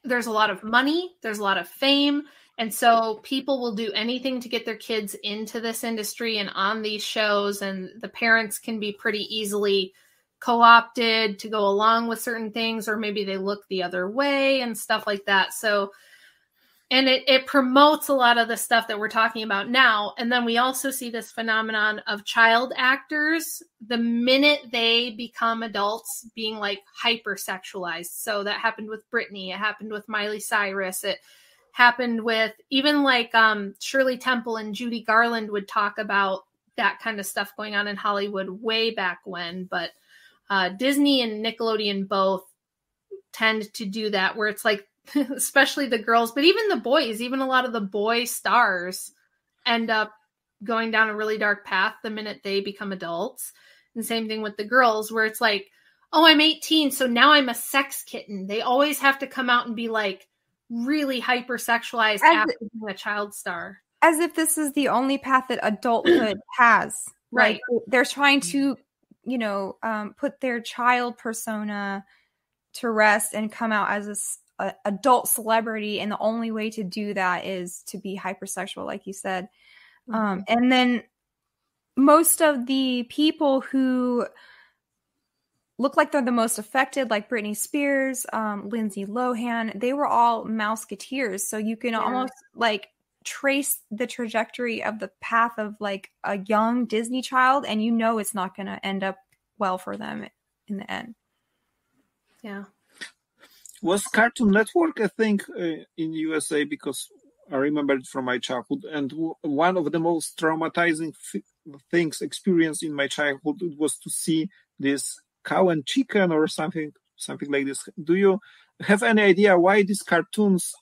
there's a lot of money, there's a lot of fame. And so people will do anything to get their kids into this industry and on these shows. And the parents can be pretty easily co-opted to go along with certain things, or maybe they look the other way and stuff like that. So, and it promotes a lot of the stuff that we're talking about now. And then we also see this phenomenon of child actors, the minute they become adults, being like hypersexualized. So that happened with Britney. It happened with Miley Cyrus. It happened with even like Shirley Temple and Judy Garland would talk about that kind of stuff going on in Hollywood way back when. But Disney and Nickelodeon both tend to do that, where it's like, especially the girls, but even the boys, even a lot of the boy stars end up going down a really dark path the minute they become adults. And same thing with the girls, where it's like, oh, I'm 18, so now I'm a sex kitten. They always have to come out and be like really hypersexualized after being a child star. As if this is the only path that adulthood has. Right. Like, they're trying to, you know, put their child persona to rest and come out as a adult celebrity, and the only way to do that is to be hypersexual, like you said. And then most of the people who look like they're the most affected, like Britney Spears, Lindsay Lohan, they were all Mouseketeers. So you can almost like trace the trajectory of the path of like a young Disney child, and you know it's not going to end up well for them in the end. Yeah. Was Cartoon Network a thing in USA? Because I remember it from my childhood, and one of the most traumatizing things experienced in my childhood was to see this Cow and Chicken or something like this. Do you have any idea why these cartoons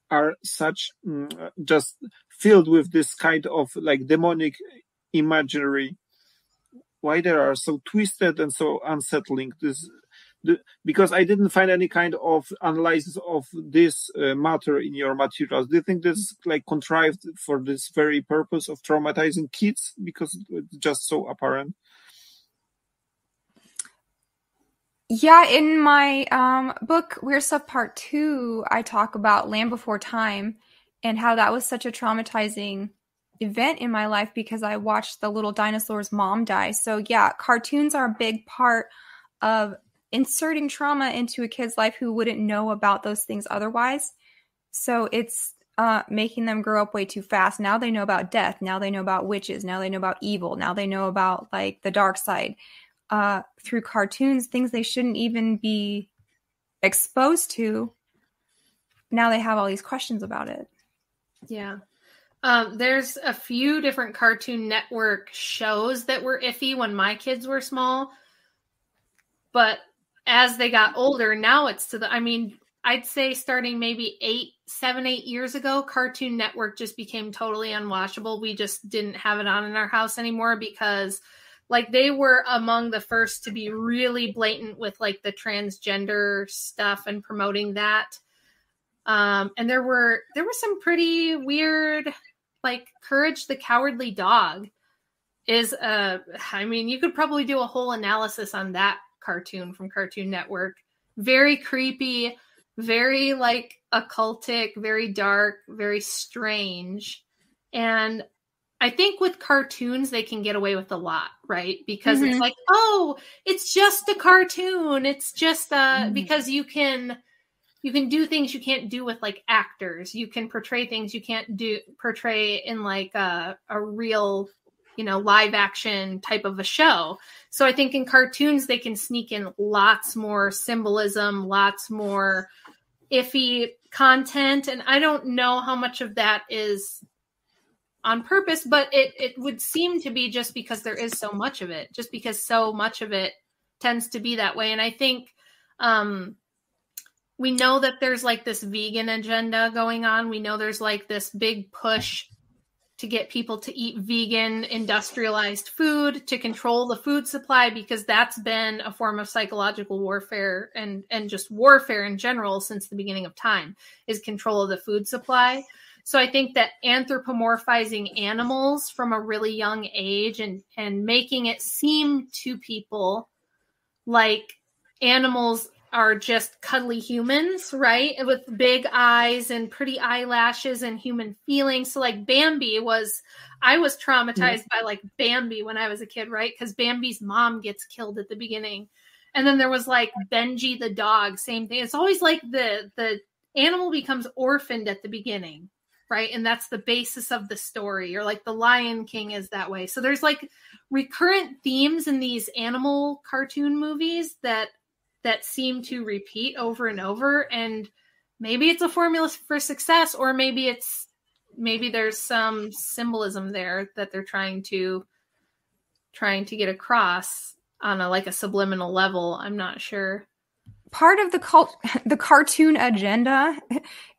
are such just filled with this kind of like demonic imagery? Why they are so twisted and so unsettling? Because I didn't find any kind of analysis of this matter in your materials. Do you think this is like contrived for this very purpose of traumatizing kids? Because it's just so apparent. Yeah, in my book, Weird Stuff Part 2, I talk about Land Before Time and how that was such a traumatizing event in my life because I watched the little dinosaur's mom die. So yeah, cartoons are a big part of inserting trauma into a kid's life who wouldn't know about those things otherwise. So it's making them grow up way too fast. Now they know about death. Now they know about witches. Now they know about evil. Now they know about like the dark side through cartoons, things they shouldn't even be exposed to. Now they have all these questions about it. Yeah. There's a few different Cartoon Network shows that were iffy when my kids were small. But as they got older, now it's I'd say starting maybe 7, 8 years ago, Cartoon Network just became totally unwatchable. We just didn't have it on in our house anymore because like they were among the first to be really blatant with like the transgender stuff and promoting that. And there were some pretty weird, like Courage the Cowardly Dog is you could probably do a whole analysis on that cartoon from Cartoon Network. Very creepy, very like occultic, very dark, very strange. And I think with cartoons, they can get away with a lot, right? Because it's like, oh, it's just a cartoon. It's just because you can do things you can't do with like actors. You can portray things you can't portray in like a real, live action type of a show. So I think in cartoons, they can sneak in lots more symbolism, lots more iffy content. And I don't know how much of that is on purpose, but it would seem to be just because there is so much of it, just because so much of it tends to be that way. And I think we know that there's like this vegan agenda going on. We know there's like this big push to get people to eat vegan industrialized food, to control the food supply, because that's been a form of psychological warfare and just warfare in general since the beginning of time, is control of the food supply. So I think that anthropomorphizing animals from a really young age and making it seem to people like animals are just cuddly humans, right? With big eyes and pretty eyelashes and human feelings. So like I was traumatized by like Bambi when I was a kid, right? Because Bambi's mom gets killed at the beginning. And then there was like Benji the dog, same thing. It's always like the animal becomes orphaned at the beginning, right? And that's the basis of the story. Or like the Lion King is that way. So there's like recurrent themes in these animal cartoon movies that seem to repeat over and over. And maybe it's a formula for success, or maybe there's some symbolism there that they're trying to get across on a subliminal level. I'm not sure. Part of the cartoon agenda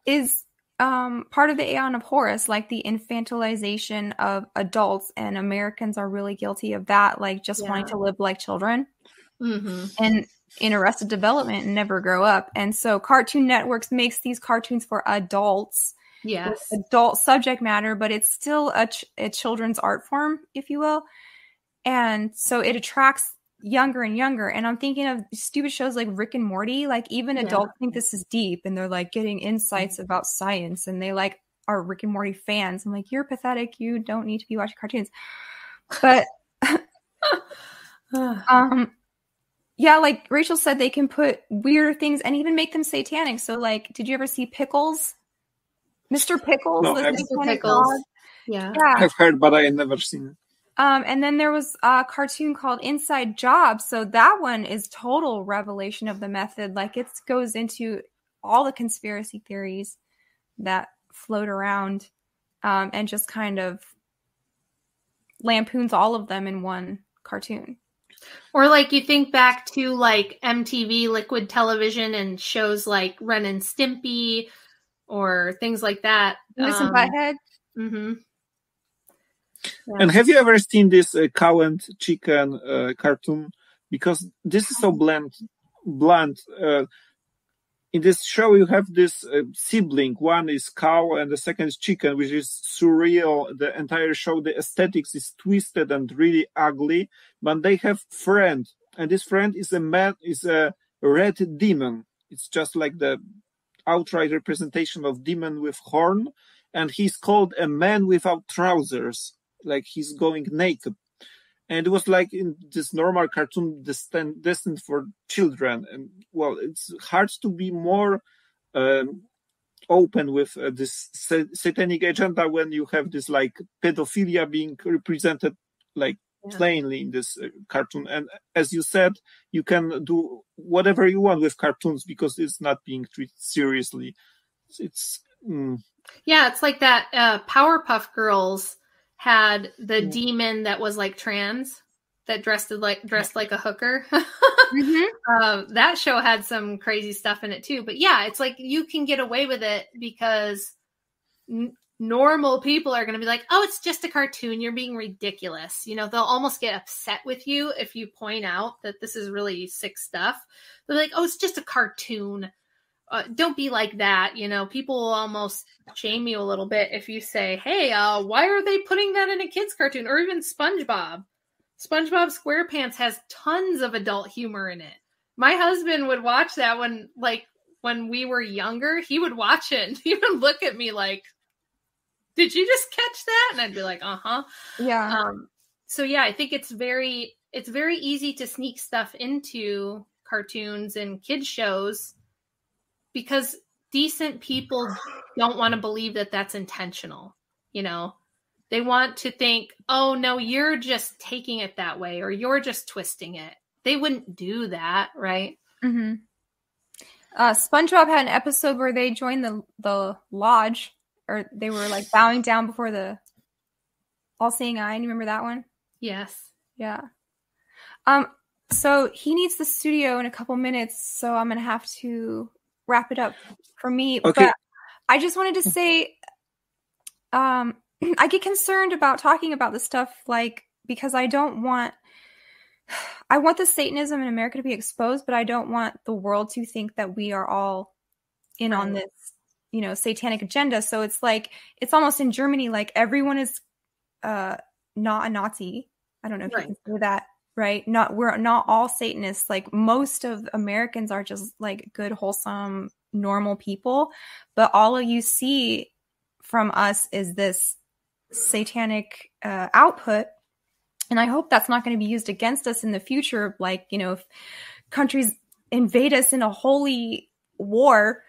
is part of the Aeon of Horus, like the infantilization of adults, and Americans are really guilty of that, like just wanting to live like children. And in Arrested Development and never grow up. And so Cartoon Networks makes these cartoons for adults, with adult subject matter, but it's still a children's art form, if you will. And so it attracts younger and younger. And I'm thinking of stupid shows like Rick and Morty. Like even adults think this is deep, and they're like getting insights about science, and they like are Rick and Morty fans. I'm like, you're pathetic. You don't need to be watching cartoons. But yeah, like Rachel said, they can put weirder things and even make them satanic. So, like, did you ever see Pickles? Mr. Pickles? No, Mr. Pickles. Yeah. I've heard, but I never seen it. And then there was a cartoon called Inside Job. So that one is total revelation of the method. Like, it goes into all the conspiracy theories that float around, and just kind of lampoons all of them in one cartoon. Or like you think back to like MTV Liquid Television and shows like Ren and Stimpy or things like that. Beavis and Butthead. Yeah. And have you ever seen this cow and chicken cartoon? Because this is so blunt. In this show, you have this sibling. One is cow and the second is chicken, which is surreal. The entire show, the aesthetics is twisted and really ugly. But they have friend, and this friend is a red demon. It's just like the outright representation of demon with horn, and he's called a man without trousers, like he's going naked. And it was like in this normal cartoon destined for children. And well, it's hard to be more open with this satanic agenda when you have this like pedophilia being represented like plainly in this cartoon. And as you said, you can do whatever you want with cartoons because it's not being treated seriously. Yeah, it's like that Powerpuff Girls had the demon that was like trans, that dressed like a hooker. That show had some crazy stuff in it too. But yeah, it's like you can get away with it because normal people are going to be like, oh, it's just a cartoon. You're being ridiculous. You know, they'll almost get upset with you if you point out that this is really sick stuff. They're like, oh, it's just a cartoon. Don't be like that. You know, people will almost shame you a little bit if you say, hey, why are they putting that in a kid's cartoon? Or even SpongeBob. SpongeBob SquarePants has tons of adult humor in it. My husband would watch that when we were younger. He would watch it and he would look at me like, did you just catch that? And I'd be like, uh-huh. Yeah. So yeah, I think it's very easy to sneak stuff into cartoons and kids shows because decent people don't want to believe that that's intentional. You know, they want to think, oh no, you're just taking it that way, or you're just twisting it. They wouldn't do that, right? Mm-hmm. SpongeBob had an episode where they joined the lodge, or they were like bowing down before the all-seeing eye. You remember that one? Yes. Yeah. So he needs the studio in a couple minutes, so I'm gonna have to wrap it up for me. Okay. But I just wanted to say, I get concerned about talking about this stuff, like, because I want the Satanism in America to be exposed, but I don't want the world to think that we are all in on this, you know, satanic agenda. So it's like, it's almost in Germany, like everyone is not a Nazi. I don't know if you can say that, right? We're not all Satanists. Like most of Americans are just like good, wholesome, normal people. But all of you see from us is this satanic output. And I hope that's not going to be used against us in the future. Like, you know, if countries invade us in a holy war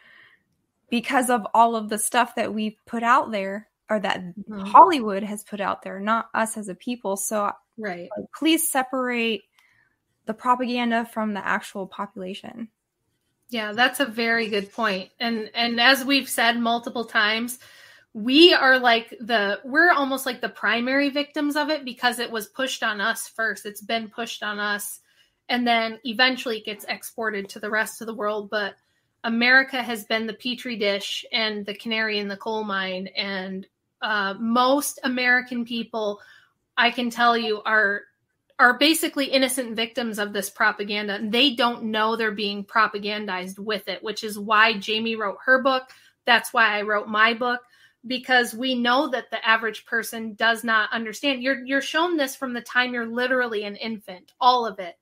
because of all of the stuff that we put out there, or that Hollywood has put out there, not us as a people. So please separate the propaganda from the actual population. Yeah, that's a very good point. And as we've said multiple times, we're almost like the primary victims of it because it was pushed on us first. It's been pushed on us, and then eventually it gets exported to the rest of the world. But America has been the petri dish and the canary in the coal mine. And most American people, I can tell you, are basically innocent victims of this propaganda. And they don't know they're being propagandized with it, which is why Jamie wrote her book. That's why I wrote my book, because we know that the average person does not understand. You're shown this from the time you're literally an infant, all of it.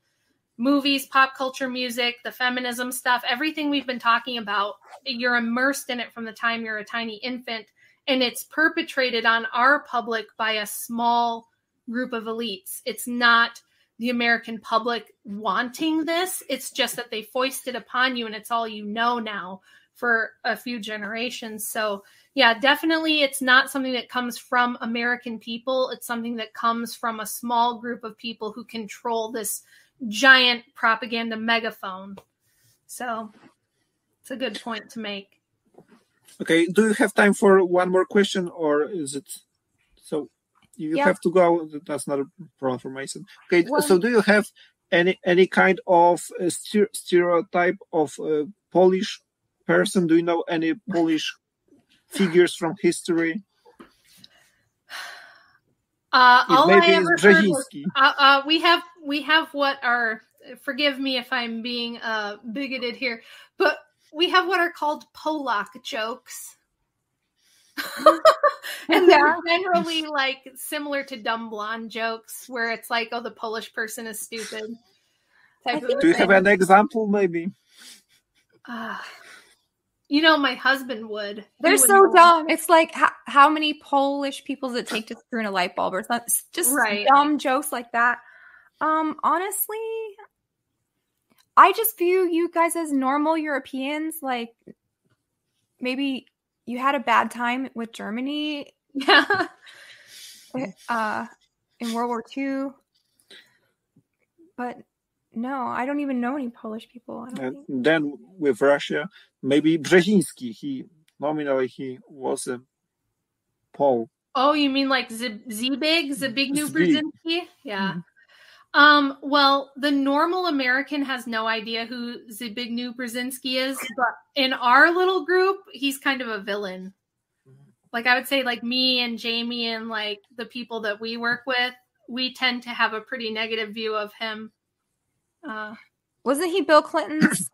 Movies, pop culture, music, the feminism stuff, everything we've been talking about, you're immersed in it from the time you're a tiny infant. And it's perpetrated on our public by a small group of elites. It's not the American public wanting this. It's just that they foist it upon you, and it's all you know now for a few generations. So yeah, definitely it's not something that comes from American people. It's something that comes from a small group of people who control this giant propaganda megaphone. So it's a good point to make. Okay, do you have time for one more question, or is it so you have to go? That's not a problem for Mason. Okay, so do you have any kind of stereotype of a Polish person? Do you know any Polish figures from history? All maybe I ever it's heard was, we have what are, forgive me if I'm being bigoted here, but we have what are called Polak jokes. And they're generally like similar to dumb blonde jokes, where it's like, oh, the Polish person is stupid. Do you have an example, maybe? You know, my husband would. They're so dumb. It's like, how many Polish people does it take to screw in a light bulb? Or it's not just dumb jokes like that. Honestly, I just view you guys as normal Europeans. Like, maybe you had a bad time with Germany. Yeah. In World War II. But no, I don't even know any Polish people. And then with Russia, maybe Brzezinski, he nominally he was a Pole. Oh, you mean like Zbigniew Brzezinski? Yeah. Well, the normal American has no idea who Zbigniew Brzezinski is, but in our little group, he's kind of a villain. Like I would say, like me and Jamie and like the people that we work with, we tend to have a pretty negative view of him. Wasn't he Bill Clinton's?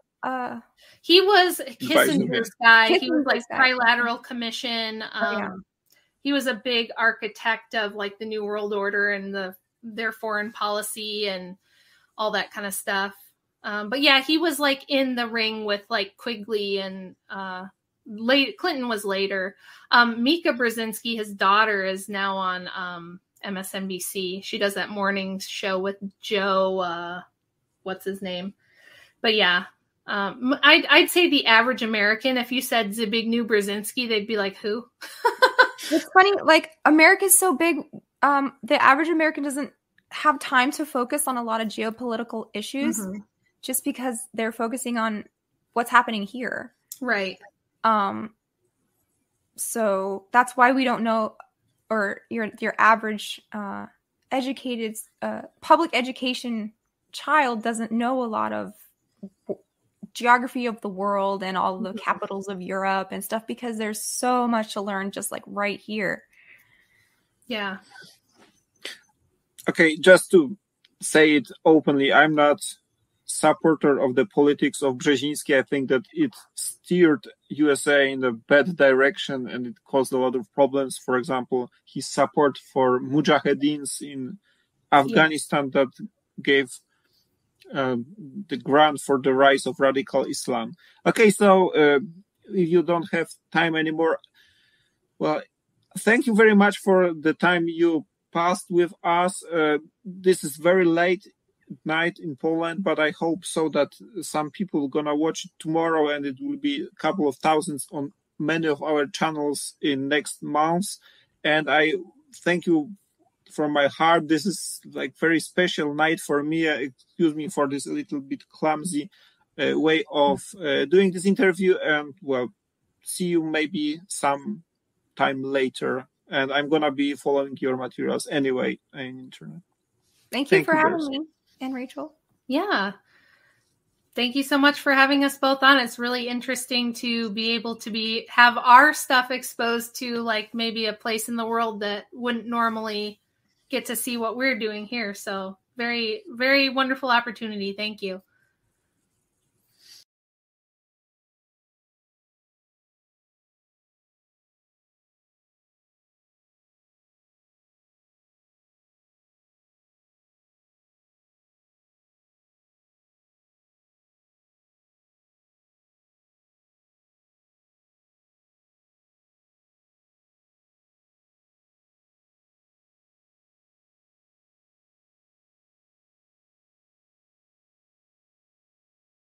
He was Kissinger's guy. He was like guy. Trilateral Commission. He was a big architect of like the New World Order and their foreign policy and all that kind of stuff. But yeah, he was like in the ring with like Quigley and Clinton was later. Mika Brzezinski, his daughter, is now on MSNBC. She does that morning show with Joe. What's his name? But yeah, I'd say the average American, if you said Zbigniew Brzezinski, they'd be like, who? It's funny, like America's so big. The average American doesn't have time to focus on a lot of geopolitical issues just because they're focusing on what's happening here. Right. So that's why we don't know, or your average educated public education child doesn't know a lot of geography of the world and all the capitals of Europe and stuff, because there's so much to learn just like right here. Yeah. Okay, just to say it openly, I'm not supporter of the politics of Brzezinski. I think that it steered USA in a bad direction and it caused a lot of problems. For example, his support for Mujahedeens in Afghanistan that gave the grant for the rise of radical Islam. Okay, so if you don't have time anymore, well, thank you very much for the time you passed with us. This is very late night in Poland, but I hope so that some people are gonna watch it tomorrow, and it will be a couple of thousands on many of our channels in next months. And I thank you from my heart. This is like very special night for me. Excuse me for this a little bit clumsy way of doing this interview, and well, see you maybe some time later. And I'm gonna be following your materials anyway on internet. Thank you for having me, and Rachel. Yeah. Thank you so much for having us both on. It's really interesting to be able to have our stuff exposed to like maybe a place in the world that wouldn't normally get to see what we're doing here. So very, very wonderful opportunity. Thank you.